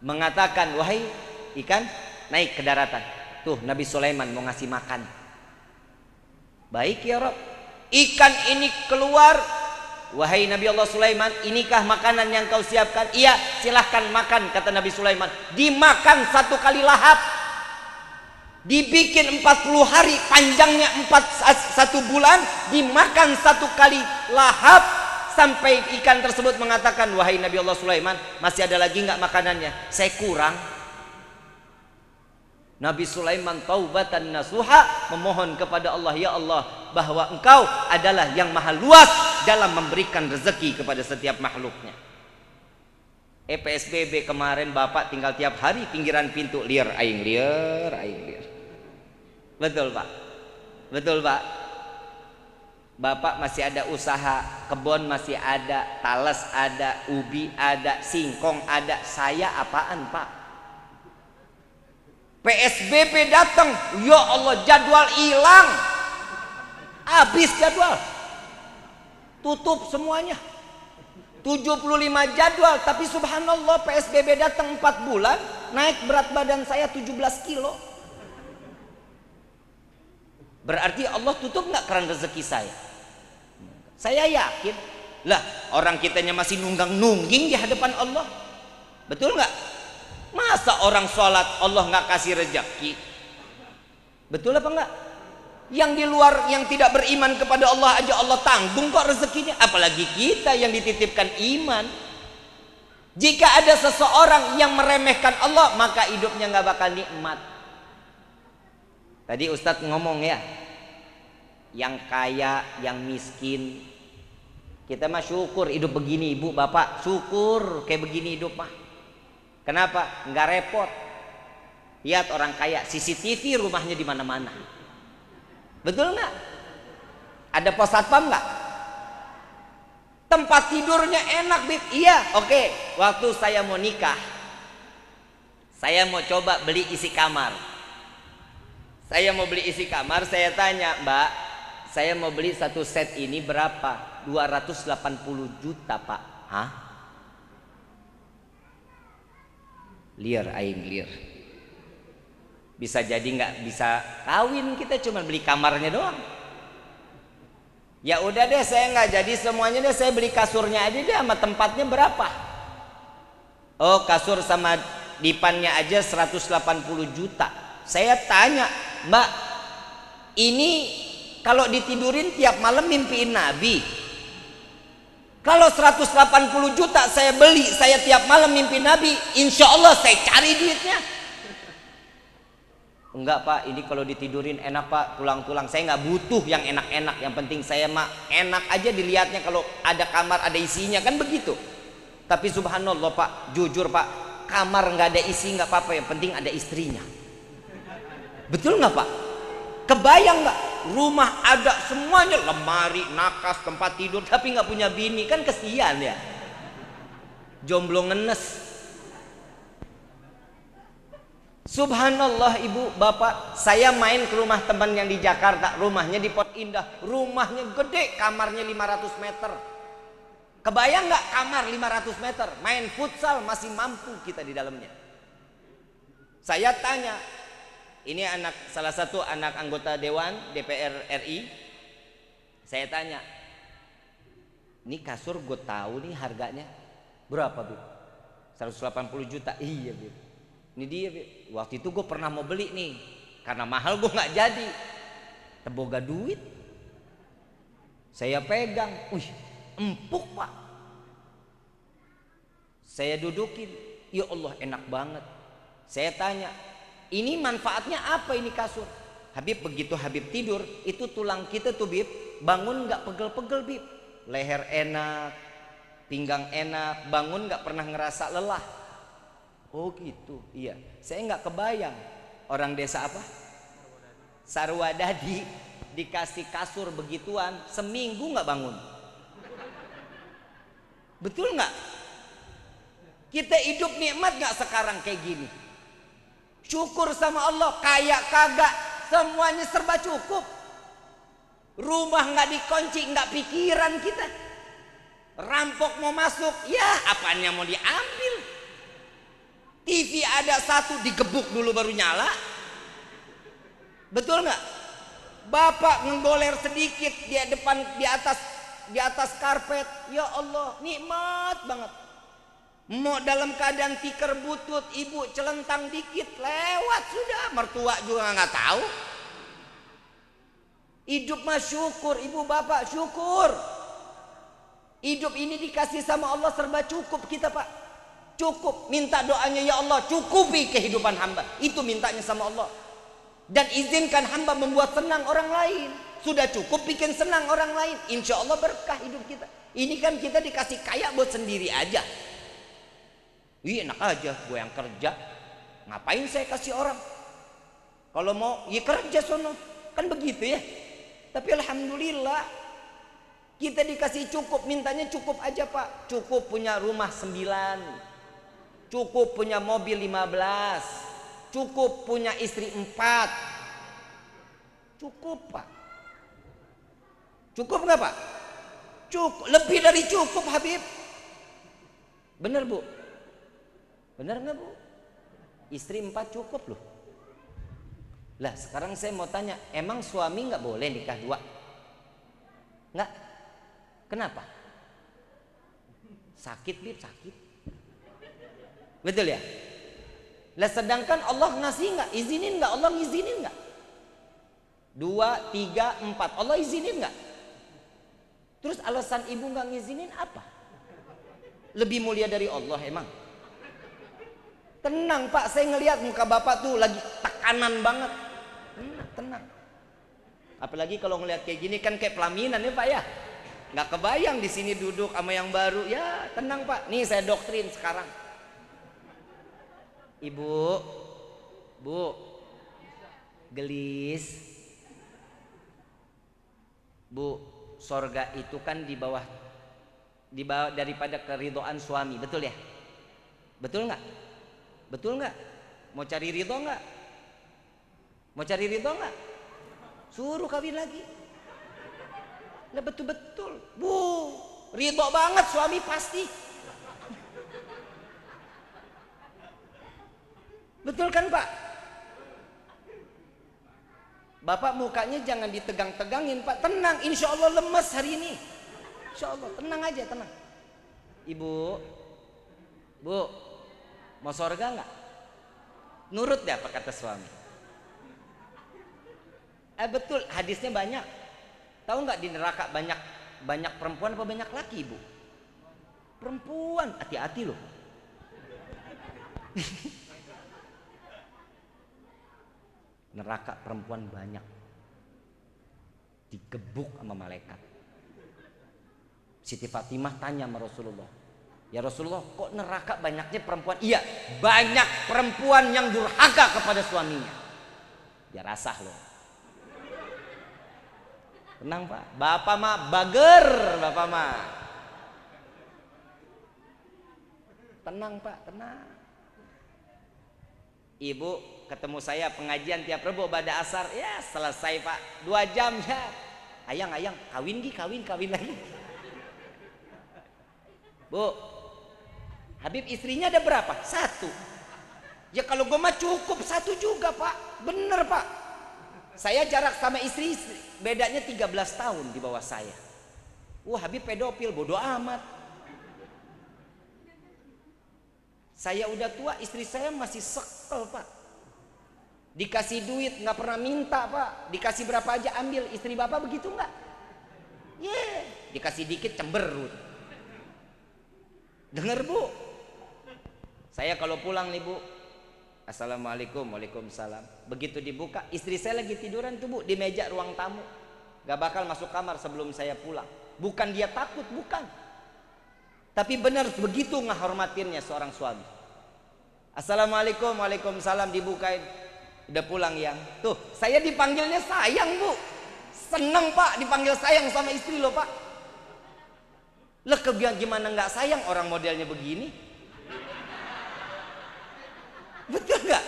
mengatakan, wahai ikan, naik ke daratan. Tuh Nabi Sulaiman mau ngasih makan. Baik ya Rob, ikan ini keluar. Wahai Nabi Allah Sulaiman, inikah makanan yang kau siapkan? Iya, silahkan makan, kata Nabi Sulaiman. Dimakan 1 kali lahap. Dibikin 40 hari, panjangnya 1 bulan, dimakan 1 kali lahap, sampai ikan tersebut mengatakan, wahai Nabi Allah Sulaiman, masih ada lagi nggak makanannya? Saya kurang. Nabi Sulaiman taubatan nasuha, memohon kepada Allah, ya Allah, bahwa engkau adalah yang maha luas dalam memberikan rezeki kepada setiap makhluknya. PSBB kemarin Bapak tinggal tiap hari pinggiran pintu, liar aing liar aing liar. Betul Pak, betul Pak. Bapak masih ada usaha, kebun masih ada, talas ada, ubi ada, singkong ada. Saya apaan Pak? PSBB datang, ya Allah, jadwal hilang, habis jadwal, tutup semuanya. 75 jadwal, tapi subhanallah PSBB datang 4 bulan, naik berat badan saya 17 kilo. Berarti Allah tutup nggak keran rezeki saya? Saya yakin. Lah, orang kitanya masih nunggang-nungging di hadapan Allah. Betul nggak? Masa orang sholat Allah nggak kasih rezeki? Betul apa enggak? Yang di luar, yang tidak beriman kepada Allah aja Allah tanggung kok rezekinya, apalagi kita yang dititipkan iman. Jika ada seseorang yang meremehkan Allah, maka hidupnya nggak bakal nikmat. Tadi Ustadz ngomong ya, yang kaya, yang miskin, kita mah syukur hidup begini, ibu bapak, syukur kayak begini hidup mah. Kenapa? Nggak repot. Lihat orang kaya, CCTV rumahnya di mana-mana. Betul nggak? Ada pos satpam nggak? Tempat tidurnya enak, Bib. Iya, oke. Waktu saya mau nikah, saya mau coba beli isi kamar. Saya mau beli isi kamar, saya tanya, Mbak, saya mau beli 1 set ini berapa? 280 juta, Pak. Hah? Liar aing liar. Bisa jadi nggak bisa kawin, kita cuma beli kamarnya doang. Ya udah deh, saya nggak jadi semuanya deh, saya beli kasurnya aja deh, sama tempatnya berapa? Oh, kasur sama dipannya aja 180 juta. Saya tanya, Mbak, ini kalau ditidurin tiap malam mimpiin Nabi. Kalau 180 juta saya beli, saya tiap malam mimpi Nabi, insya Allah saya cari duitnya. Enggak Pak, ini kalau ditidurin enak Pak, tulang-tulang saya nggak butuh yang enak-enak, yang penting saya mah enak aja dilihatnya, kalau ada kamar ada isinya, kan begitu. Tapi subhanallah Pak, jujur Pak, kamar nggak ada isi nggak apa-apa, yang penting ada istrinya. Betul nggak Pak? Kebayang nggak? Rumah ada semuanya, lemari, nakas, tempat tidur, tapi nggak punya bini, kan kesian ya. Jomblo ngenes. Subhanallah ibu bapak, saya main ke rumah teman yang di Jakarta, rumahnya di Pot Indah, rumahnya gede, kamarnya 500 meter. Kebayang nggak kamar 500 meter, main futsal masih mampu kita di dalamnya. Saya tanya, ini salah satu anak anggota Dewan DPR RI, saya tanya, ini kasur gue tahu nih harganya berapa Bu? 180 juta. Iya Bu, ini dia Bu. Waktu itu gue pernah mau beli nih, karena mahal gue nggak jadi, teboga duit, saya pegang, wih empuk Pak, saya dudukin, ya Allah enak banget. Saya tanya, ini manfaatnya apa ini kasur? Habib, begitu Habib tidur, itu tulang kita tuh Bib, bangun nggak pegel-pegel Bib, leher enak, pinggang enak, bangun nggak pernah ngerasa lelah. Oh gitu, iya. Saya nggak kebayang orang desa apa? Sarwadadi dikasih kasur begituan, seminggu nggak bangun. Betul nggak? Kita hidup nikmat nggak sekarang kayak gini? Syukur sama Allah, kaya kagak, semuanya serba cukup. Rumah nggak dikunci, nggak pikiran kita. Rampok mau masuk, ya apanya mau diambil. TV ada 1 digebuk dulu baru nyala. Betul nggak? Bapak ngegoler sedikit di depan, di atas karpet, ya Allah, nikmat banget. Mau dalam keadaan tikar butut, ibu celentang dikit, lewat sudah, mertua juga nggak tahu. Hidup mah syukur, ibu bapak syukur. Hidup ini dikasih sama Allah serba cukup kita, Pak. Cukup. Minta doanya, ya Allah cukupi kehidupan hamba. Itu mintanya sama Allah. Dan izinkan hamba membuat senang orang lain. Sudah cukup bikin senang orang lain, insya Allah berkah hidup kita. Ini kan kita dikasih kaya buat sendiri aja. Wih, enak aja gue yang kerja, ngapain saya kasih orang? Kalau mau ya kerja sono, kan begitu ya. Tapi alhamdulillah kita dikasih cukup, mintanya cukup aja Pak. Cukup punya rumah 9, cukup punya mobil 15, cukup punya istri 4. Cukup Pak. Cukup nggak Pak? Cukup, lebih dari cukup Habib. Bener Bu? Bener nggak Bu? Istri 4 cukup loh. Lah sekarang saya mau tanya, emang suami nggak boleh nikah 2? Nggak? Kenapa? Sakit Bib, sakit. Betul ya? Lah sedangkan Allah ngasih nggak? Izinin nggak? Allah ngizinin nggak? 2, 3, 4 Allah izinin nggak? Terus alasan ibu nggak ngizinin apa? Lebih mulia dari Allah emang? Tenang Pak, saya ngelihat muka Bapak tuh lagi tekanan banget. Tenang. Apalagi kalau ngelihat kayak gini kan kayak pelaminan ya Pak ya. Nggak kebayang di sini duduk sama yang baru. Ya tenang Pak. Nih saya doktrin sekarang. Ibu, Bu, gelis. Bu, sorga itu kan di bawah daripada keridhaan suami, betul ya? Betul nggak? Betul nggak? Mau cari ridho nggak? Mau cari ridho nggak? Suruh kawin lagi. Nah betul-betul, Bu, ridho banget suami pasti. Betul kan Pak? Bapak mukanya jangan ditegang-tegangin Pak. Tenang, insya Allah lemes hari ini. Insya Allah, tenang aja, tenang. Ibu, Bu, mau sorga nggak? Nurut deh apa kata suami. Betul, hadisnya banyak. Tahu nggak di neraka banyak perempuan apa banyak laki Ibu? Perempuan, hati-hati loh. Neraka perempuan banyak, digebuk sama malaikat. Siti Fatimah tanya sama Rasulullah, ya Rasulullah kok neraka banyaknya perempuan? Iya, banyak perempuan yang durhaka kepada suaminya. Biar asah loh. Tenang Pak, Bapak mah bager, Bapak mah. Tenang Pak, tenang. Ibu ketemu saya pengajian tiap Rebo pada asar, ya selesai Pak, 2 jam ya. Ayang kawin lagi. Bu, Habib istrinya ada berapa? 1. Ya kalau gue mah cukup 1 juga Pak. Bener Pak. Saya jarak sama istri bedanya 13 tahun di bawah saya. Wah Habib pedofil, bodoh amat. Saya udah tua, istri saya masih sekel Pak. Dikasih duit nggak pernah minta Pak. Dikasih berapa aja ambil. Istri Bapak begitu nggak? Dikasih dikit cemberut. Dengar Bu, saya kalau pulang nih Bu, assalamualaikum, waalaikumsalam. Begitu dibuka, istri saya lagi tiduran tuh Bu di meja ruang tamu. Gak bakal masuk kamar sebelum saya pulang. Bukan dia takut, bukan. Tapi benar begitu ngehormatinnya seorang suami. Assalamualaikum, waalaikumsalam, dibukain. Udah pulang yang. Tuh, saya dipanggilnya sayang Bu. Seneng Pak dipanggil sayang sama istri lo Pak. Lah gimana nggak sayang orang modelnya begini? Betul nggak?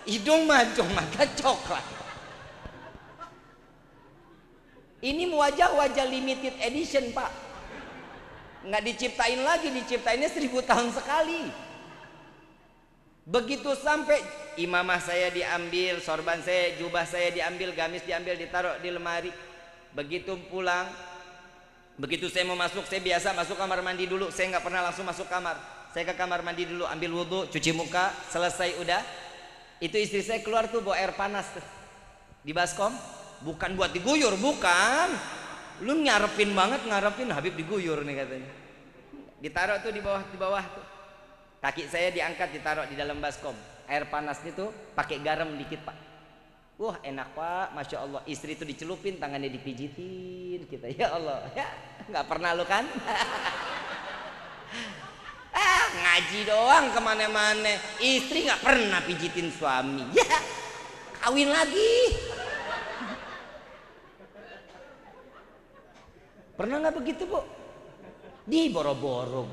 Hidung mancung mata coklat. Ini wajah limited edition Pak. Nggak diciptain lagi, diciptainnya 1000 tahun sekali. Begitu sampai imamah saya diambil, sorban saya, jubah saya diambil, gamis diambil, ditaruh di lemari. Begitu pulang, begitu saya mau masuk, saya biasa masuk kamar mandi dulu. Saya nggak pernah langsung masuk kamar. Saya ke kamar mandi dulu, ambil wudhu, cuci muka, selesai udah. Itu istri saya keluar tuh bawa air panas tuh di baskom. Bukan buat diguyur, bukan. Lu ngarepin banget, ngarepin Habib diguyur nih katanya. Ditaruh tuh di bawah tuh. Kaki saya diangkat, ditaruh di dalam baskom. Air panas itu pakai garam dikit pak. Wah enak pak, masya Allah. Istri itu dicelupin, tangannya dipijitin kita. Ya Allah, ya nggak pernah lu kan? Ngaji doang kemana-mana. Istri nggak pernah pijitin suami. Ya kawin lagi. Pernah nggak begitu bu? Di boro-boro.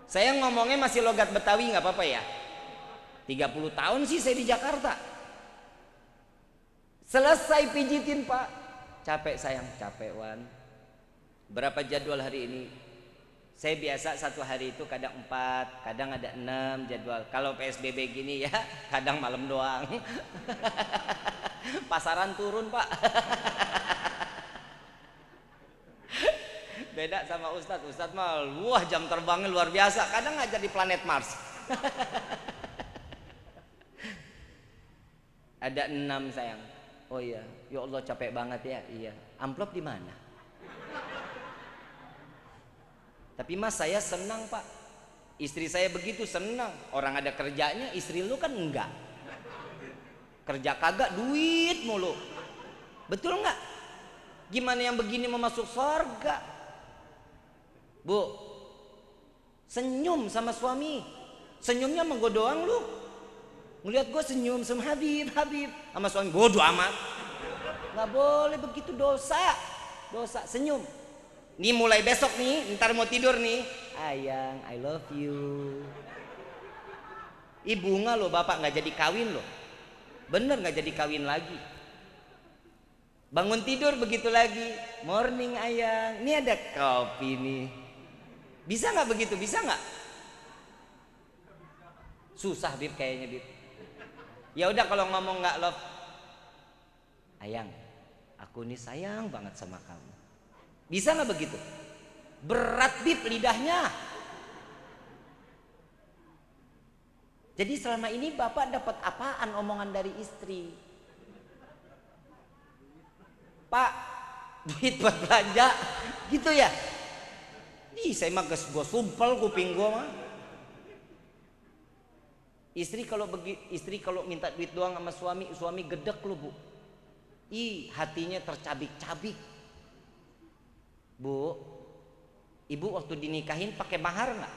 Saya ngomongnya masih logat Betawi nggak apa-apa ya. 30 tahun sih saya di Jakarta. Selesai pijitin pak. Capek sayang, capek Wan. Berapa jadwal hari ini? Saya biasa satu hari itu kadang 4, kadang ada 6 jadwal. Kalau PSBB gini ya kadang malam doang. Pasaran turun pak. Beda sama Ustadz. Ustadz mah wah jam terbangnya luar biasa. Kadang aja di planet Mars. Ada 6 sayang. Oh iya, ya Allah capek banget ya. Iya. Amplop di mana? Tapi mas saya senang pak. Istri saya begitu senang. Orang ada kerjanya, istri lu kan enggak. Kerja kagak, duit mulu. Betul nggak? Gimana yang begini mau masuk surga? Bu, senyum sama suami. Senyumnya sama gue doang lu. Ngeliat gue senyum sama Habib. Sama suami bodoh amat. Nggak boleh begitu, dosa. Dosa, senyum. Nih mulai besok nih, ntar mau tidur nih. Ayang, I love you. Bunga loh bapak nggak jadi kawin loh. Bener nggak jadi kawin lagi. Bangun tidur begitu lagi. Morning ayang, ini ada kopi nih. Bisa nggak begitu? Bisa nggak? Susah Bib kayaknya Bib. Ya udah kalau ngomong nggak love, ayang, aku nih sayang banget sama kamu. Bisa nggak begitu? Berat Bib lidahnya. Jadi selama ini bapak dapat apaan omongan dari istri? Pak, duit buat belanja, gitu ya? Ih, saya mah gue sumpel kuping gue mah. Istri kalau minta duit doang sama suami gedek lu bu. Hatinya tercabik-cabik. Bu, ibu waktu dinikahin pakai mahar nggak?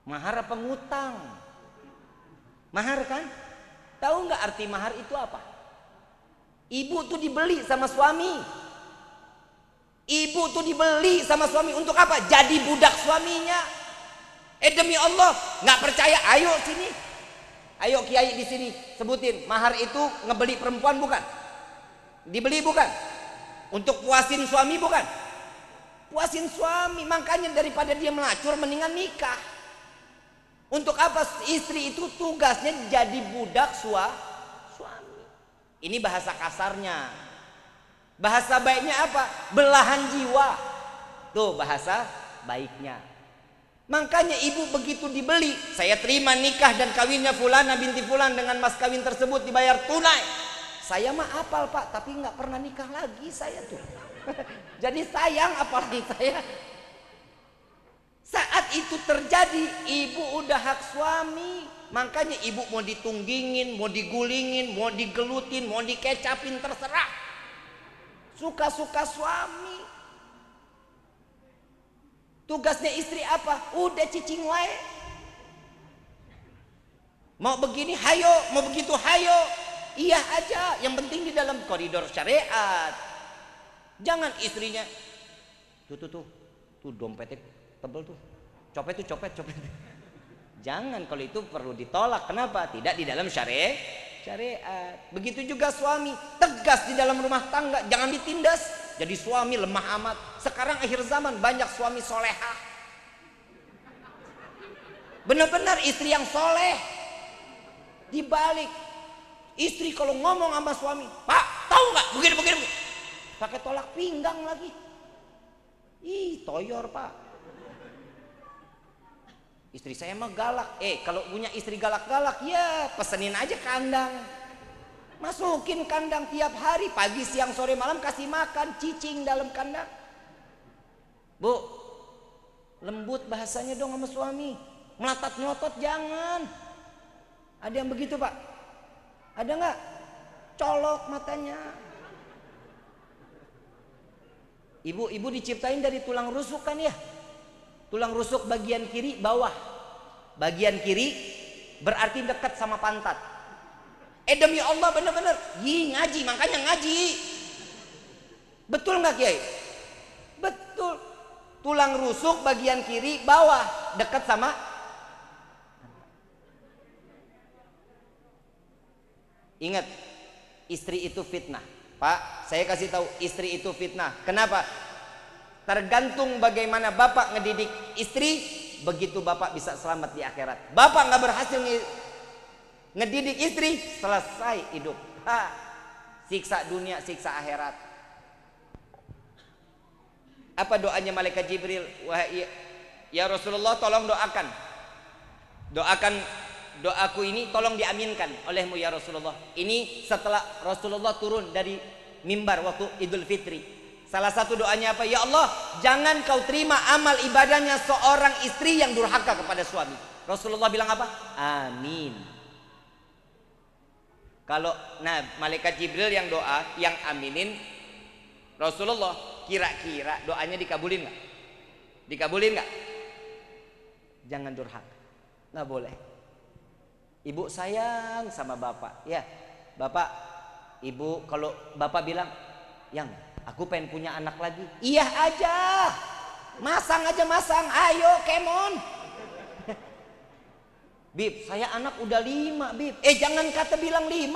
Mahar apa ngutang? Mahar kan? Tahu nggak arti mahar itu apa? Ibu tuh dibeli sama suami. Ibu tuh dibeli sama suami untuk apa? Jadi budak suaminya. Demi Allah, nggak percaya? Ayo sini, ayo kiai di sini sebutin mahar itu ngebeli perempuan bukan? Dibeli bukan? Untuk puasin suami bukan? Puasin suami, makanya daripada dia melacur mendingan nikah. Untuk apa? Istri itu tugasnya jadi budak suami. Ini bahasa kasarnya. Bahasa baiknya apa? Belahan jiwa. Tuh bahasa baiknya. Makanya ibu begitu dibeli, saya terima nikah dan kawinnya Fulana binti Fulan dengan mas kawin tersebut dibayar tunai. Saya mah apal pak, tapi nggak pernah nikah lagi saya tuh. Jadi sayang apalagi saya. Saat itu terjadi, ibu udah hak suami. Makanya ibu mau ditunggingin, mau digulingin, mau digelutin, mau dikecapin terserah. Suka-suka suami. Tugasnya istri apa? Udah cicing wae. Mau begini hayo, mau begitu hayo. Iya aja, yang penting di dalam koridor syariat. Jangan istrinya tuh dompetnya tebel tuh. Copet. Jangan, kalau itu perlu ditolak. Kenapa? Tidak di dalam syariat. Begitu juga suami, tegas di dalam rumah tangga, jangan ditindas. Jadi suami lemah amat. Sekarang akhir zaman banyak suami solehah. Benar-benar istri yang soleh. Dibalik, istri kalau ngomong sama suami, Pak, tahu nggak begini begini, pakai tolak pinggang lagi. Ih, toyor Pak. Istri saya mah galak. Kalau punya istri galak-galak, ya pesenin aja kandang. Masukin kandang tiap hari, pagi, siang, sore, malam, kasih makan cicing dalam kandang. Bu, lembut bahasanya dong sama suami. Melatot-melotot jangan. Ada yang begitu Pak? Ada nggak? Colok matanya. Ibu diciptain dari tulang rusuk kan ya? Tulang rusuk bagian kiri bawah. Bagian kiri berarti dekat sama pantat. Demi Allah bener-bener. Ngaji, makanya ngaji. Betul nggak Kiai? Betul. Tulang rusuk bagian kiri bawah dekat sama. Ingat, istri itu fitnah. Pak, saya kasih tahu, istri itu fitnah. Kenapa? Tergantung bagaimana bapak ngedidik istri, begitu bapak bisa selamat di akhirat. Bapak nggak berhasil ngedidik istri, selesai hidup. Siksa dunia, siksa akhirat. Apa doanya malaikat Jibril? Wahai ya Rasulullah, tolong doakan. Doaku ini tolong diaminkan olehmu ya Rasulullah. Ini setelah Rasulullah turun dari mimbar waktu Idul Fitri. Salah satu doanya apa? Ya Allah, jangan kau terima amal ibadahnya seorang istri yang durhaka kepada suami. Rasulullah bilang apa? Amin. Malaikat Jibril yang doa, yang aminin Rasulullah, kira-kira doanya dikabulin nggak? Dikabulin nggak? Jangan durhaka, nggak boleh. Ibu sayang sama bapak, ya bapak, ibu kalau bapak bilang, yang aku pengen punya anak lagi, iya aja, masang, ayo kemon. Bib, saya anak udah 5 Bib. Jangan kata bilang 5.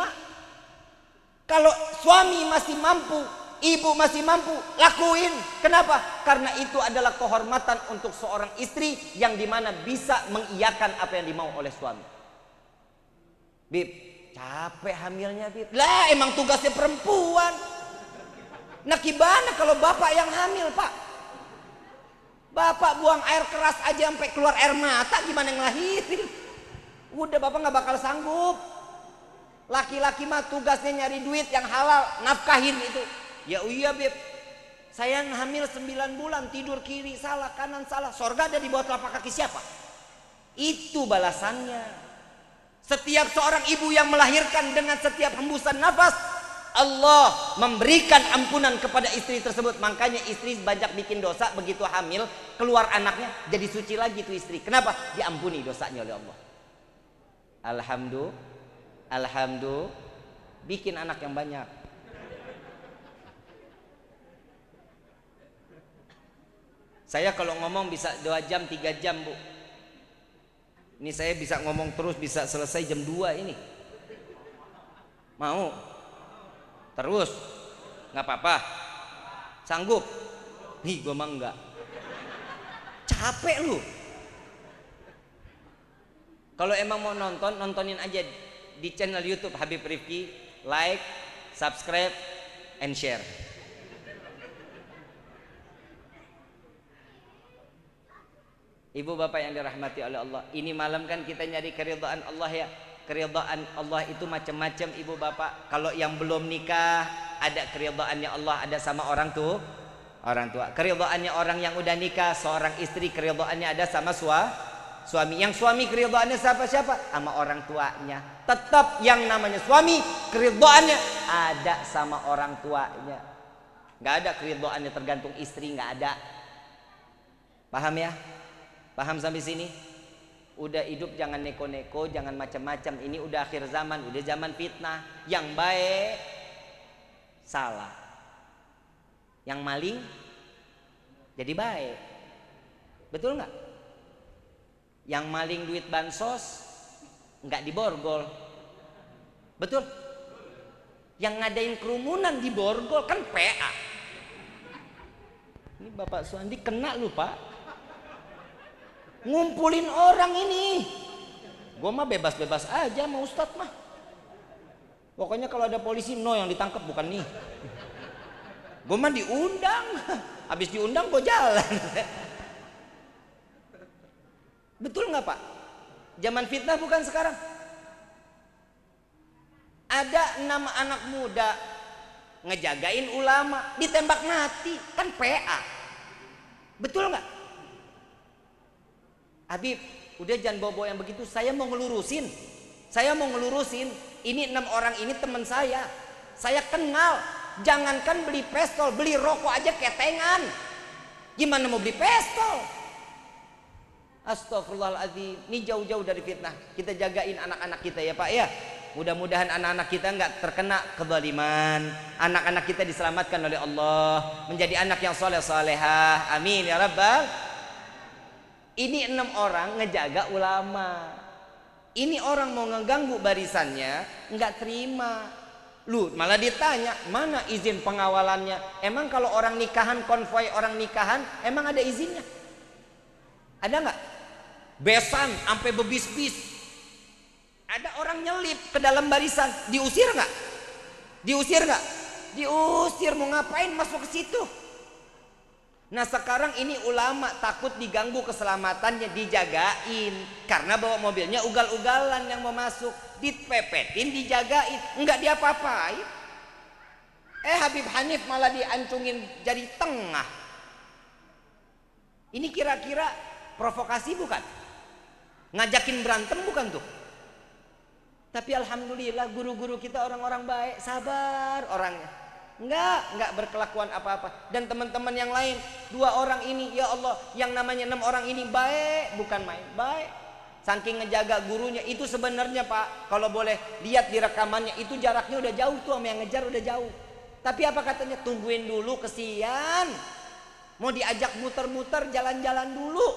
Kalau suami masih mampu, ibu masih mampu, lakuin. Kenapa? Karena itu adalah kehormatan untuk seorang istri yang dimana bisa mengiyakan apa yang dimau oleh suami. Bib, capek hamilnya Bib. Lah emang tugasnya perempuan. Nah gimana kalau bapak yang hamil Pak? Bapak buang air keras aja sampai keluar air mata, gimana ngelahirin? Udah bapak gak bakal sanggup. Laki-laki mah tugasnya nyari duit yang halal, nafkahin itu. Ya iya Bib, saya hamil 9 bulan, tidur kiri salah, kanan salah. Sorga ada di bawah telapak kaki siapa? Itu balasannya. Setiap seorang ibu yang melahirkan dengan setiap hembusan nafas, Allah memberikan ampunan kepada istri tersebut. Makanya istri banyak bikin dosa, begitu hamil keluar anaknya jadi suci lagi tuh istri. Kenapa? Diampuni dosanya oleh Allah. Alhamdulillah, bikin anak yang banyak. Saya kalau ngomong bisa 2 jam 3 jam Bu. Ini saya bisa ngomong terus, bisa selesai jam 2 ini. Mau? Terus? Nggak apa-apa? Sanggup? Nih gue mah enggak. Capek lu. Kalau emang mau nonton, nontonin aja di channel YouTube Habib Rifki. Like, subscribe, and share. Ibu bapak yang dirahmati oleh Allah, ini malam kan kita nyari keridhaan Allah ya. Keridhaan Allah itu macam-macam ibu bapak. Kalau yang belum nikah, ada keridhaannya Allah, ada sama orang tua. Keridhaannya orang yang udah nikah, seorang istri keridhaannya ada sama suami. Yang suami keridhaannya siapa? Sama orang tuanya. Tetap yang namanya suami keridhaannya ada sama orang tuanya. Nggak ada keridhaannya tergantung istri, nggak ada. Paham ya? Paham sampai sini? Udah hidup jangan neko-neko, jangan macam-macam. Ini udah akhir zaman, udah zaman fitnah. Yang baik salah, yang maling jadi baik. Betul nggak? Yang maling duit bansos nggak diborgol. Betul? Yang ngadain kerumunan diborgol kan PA. Ini Bapak Suandi kena lu Pak. Ngumpulin orang ini, Gue mah bebas-bebas aja sama Ustadz mah. Pokoknya kalau ada polisi no yang ditangkap, bukan nih. Gue mah diundang. Habis diundang gue jalan. Betul nggak Pak? Zaman fitnah bukan sekarang. Ada 6 anak muda ngejagain ulama, ditembak mati, kan PA. Betul nggak? Habib, udah jangan bawa-bawa yang begitu. Saya mau ngelurusin. Ini 6 orang ini teman saya kenal. Jangankan beli pistol, beli rokok aja ketengan. Gimana mau beli pistol? Astagfirullahaladzim. Ini jauh-jauh dari fitnah. Kita jagain anak-anak kita ya Pak ya. Mudah-mudahan anak-anak kita nggak terkena kezaliman. Anak-anak kita diselamatkan oleh Allah, menjadi anak yang soleh-solehah. Amin ya Rabbal. Ini 6 orang ngejaga ulama. Ini orang mau ngeganggu barisannya, nggak terima. Lu malah ditanya, mana izin pengawalannya? Emang kalau orang nikahan, konvoi orang nikahan, emang ada izinnya? Ada nggak? Besan sampai bebis-bis. Ada orang nyelip ke dalam barisan, diusir nggak? Diusir nggak? Diusir. Mau ngapain masuk ke situ? Nah sekarang ini ulama takut diganggu keselamatannya, dijagain karena bawa mobilnya ugal-ugalan yang mau masuk, dipepetin, dijagain, nggak diapa-apain. Habib Hanif malah diancungin jari tengah. Ini kira-kira provokasi bukan? Ngajakin berantem bukan tuh? Tapi alhamdulillah guru-guru kita orang-orang baik, sabar orangnya. Enggak berkelakuan apa-apa. Dan teman-teman yang lain, 2 orang ini, ya Allah, yang namanya 6 orang ini baik, bukan main, baik. Saking ngejaga gurunya, itu sebenarnya Pak, kalau boleh lihat di rekamannya, itu jaraknya udah jauh tuh sama yang ngejar, udah jauh. Tapi apa katanya? Tungguin dulu, kesian. Mau diajak muter-muter, jalan-jalan dulu.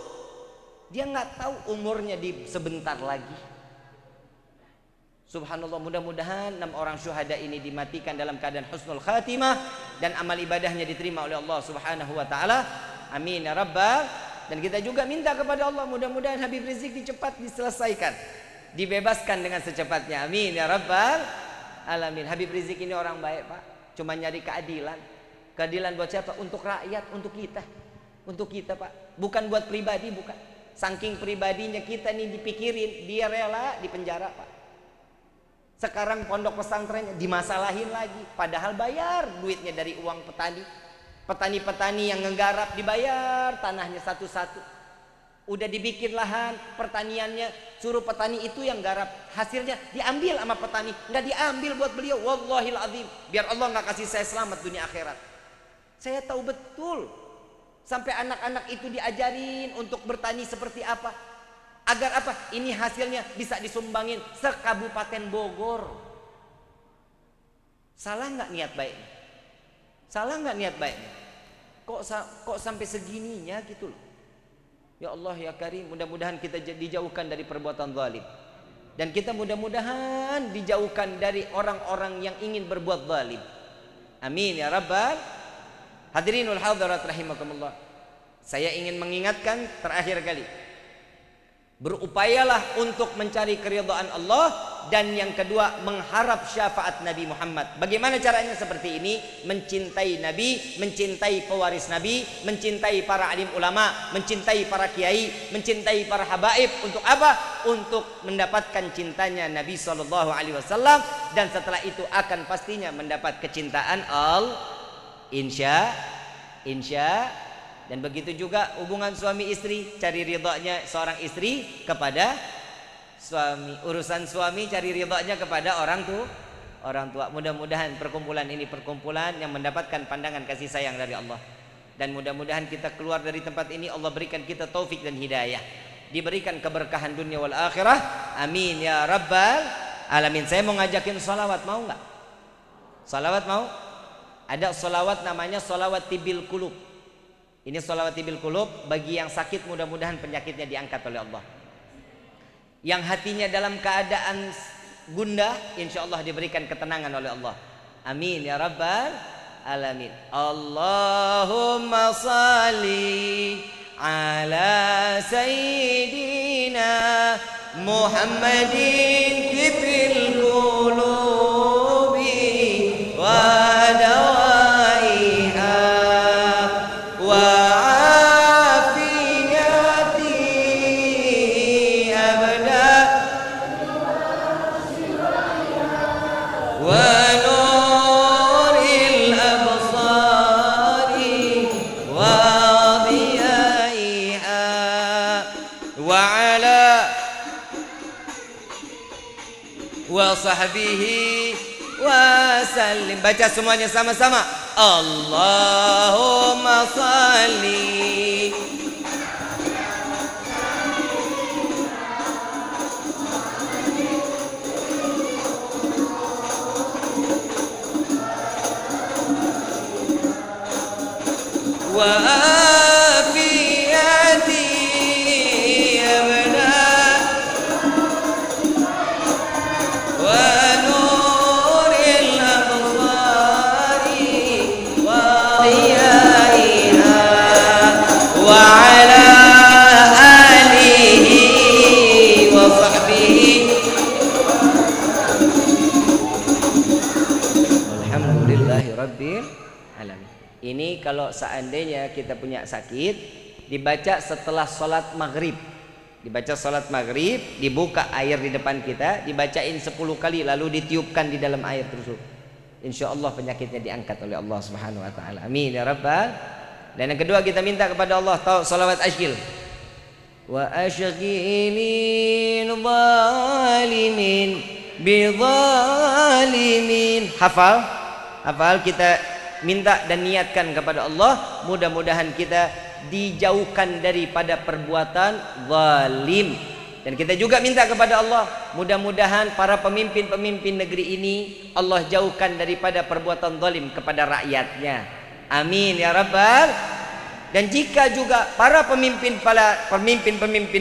Dia nggak tahu umurnya di sebentar lagi. Subhanallah, mudah-mudahan 6 orang syuhada ini dimatikan dalam keadaan husnul khatimah dan amal ibadahnya diterima oleh Allah Subhanahu wa taala. Amin ya rabbal. Dan kita juga minta kepada Allah, mudah-mudahan Habib Rizik cepat diselesaikan, dibebaskan dengan secepatnya. Amin ya rabbal alamin. Habib Rizik ini orang baik Pak, cuma nyari keadilan. Keadilan buat siapa? Untuk rakyat, untuk kita. Untuk kita Pak, bukan buat pribadi, bukan. Saking pribadinya kita nih dipikirin, dia rela di penjara Pak. Sekarang pondok pesantrennya dimasalahin lagi, padahal bayar duitnya dari uang petani. Petani-petani yang ngegarap dibayar tanahnya satu-satu. Udah dibikin lahan pertaniannya, suruh petani itu yang garap. Hasilnya diambil sama petani, nggak diambil buat beliau. Wallahil azim, biar Allah nggak kasih saya selamat dunia akhirat. Saya tahu betul. Sampai anak-anak itu diajarin untuk bertani seperti apa. Agar apa? Ini hasilnya bisa disumbangin se-Kabupaten Bogor. Salah nggak niat baiknya? Salah nggak niat baiknya? Kok sampai segininya gitu loh? Ya Allah ya Karim, mudah-mudahan kita dijauhkan dari perbuatan zalim. Dan kita mudah-mudahan dijauhkan dari orang-orang yang ingin berbuat zalim. Amin ya Rabbal. Hadirinul hadirat rahimakumullah. Saya ingin mengingatkan terakhir kali, berupayalah untuk mencari keridhaan Allah, dan yang kedua mengharap syafaat Nabi Muhammad. Bagaimana caranya? Seperti ini: mencintai Nabi, mencintai pewaris Nabi, mencintai para alim ulama, mencintai para kiai, mencintai para habaib. Untuk apa? Untuk mendapatkan cintanya Nabi SAW, dan setelah itu akan pastinya mendapat kecintaan Allah. Insya. Dan begitu juga hubungan suami istri, cari ridhonya seorang istri kepada suami, urusan suami cari ridhonya kepada orang tua. Mudah-mudahan perkumpulan ini perkumpulan yang mendapatkan pandangan kasih sayang dari Allah. Dan mudah-mudahan kita keluar dari tempat ini Allah berikan kita taufik dan hidayah, diberikan keberkahan dunia wal akhirah. Amin ya rabbal alamin. Saya mau ngajakin salawat, mau nggak? Salawat mau? Ada salawat namanya salawat tibil kulub. Ini sholawat tibil qulub bagi yang sakit, mudah-mudahan penyakitnya diangkat oleh Allah. Yang hatinya dalam keadaan gundah, insya Allah diberikan ketenangan oleh Allah. Amin ya rabbal alamin. Allahumma salli ala sayyidina Muhammadin tibil qulubi wa dawaiha wa afiyati abada wa nuril absari wa diyaiha wa ala wa sahbihi wa sallim. Baca semuanya sama-sama. Allahumma salli wa afiyati abna wa nuril absari wa diyaiha wa ala alihi wa sahbihi. Alhamdulillahi rabbil alamin. Ini kalau seandainya kita punya sakit, dibaca setelah sholat maghrib. Dibaca sholat maghrib, dibuka air di depan kita, dibacain 10 kali, lalu ditiupkan di dalam air tersebut. Insya Allah penyakitnya diangkat oleh Allah Subhanahu Wa Taala. Amin ya Rabbal. Dan yang kedua kita minta kepada Allah salawat asyil. Wa asyghilil zalimin bi zalimin. Hafal, hafal kita. Minta dan niatkan kepada Allah, mudah-mudahan kita dijauhkan daripada perbuatan zalim. Dan kita juga minta kepada Allah, mudah-mudahan para pemimpin-pemimpin negeri ini Allah jauhkan daripada perbuatan zalim kepada rakyatnya. Amin ya Rabbal. Dan jika juga para pemimpin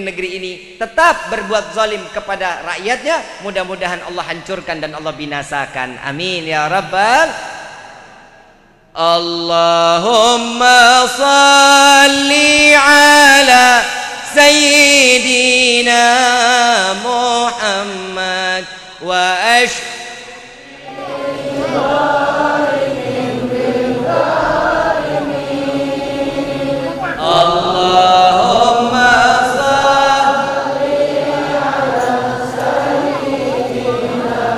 negeri ini tetap berbuat zalim kepada rakyatnya, mudah-mudahan Allah hancurkan dan Allah binasakan. Amin ya Rabbal. Allahumma salli ala sayyidina Muhammad wa Allahumma salli ala sayyidina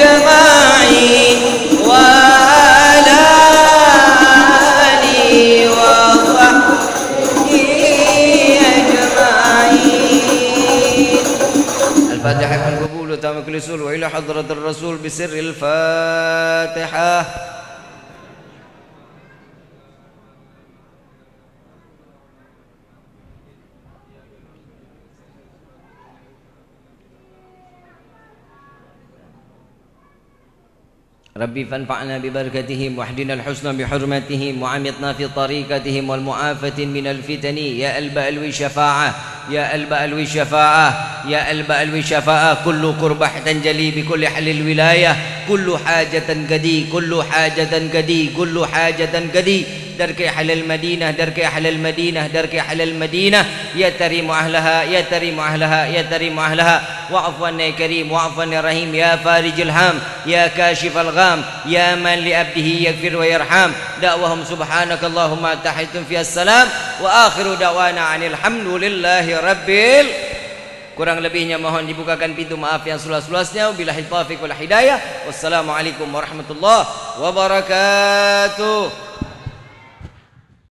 أجمعين وعلى آله mawakil usul wa ila hadratir rasul bisirril Fatihah. ربي فانفعنا ببركتهم واهدنا الحسنى بحرمتهم وعمتنا في طريقتهم والمعافاة من الفتن يا البألو الشفاعة يا البألو الشفاعة يا البألو الشفاعة كل قربة تنجلي بكل حل الولاية كل حاجة قدي كل حاجة قدي كل حاجة قدي درك أهل المدينة درك أهل المدينة درك أهل المدينة يا تريم أهلها يا تريم أهلها يا تريم أهلها واعف عنا يا كريم واعف عنا يا رحيم يا فارج الهام يا كاشف الغام يا من لأبده يغفر ويرحم دعوهم سبحانك اللهم تحيتم في السلام وآخر دعوانا عن الحمد لله rabbil. Kurang lebihnya mohon dibukakan pintu maaf yang seluas-luasnya. Wabillahi taufiq wal hidayah. Wassalamualaikum warahmatullahi wabarakatuh.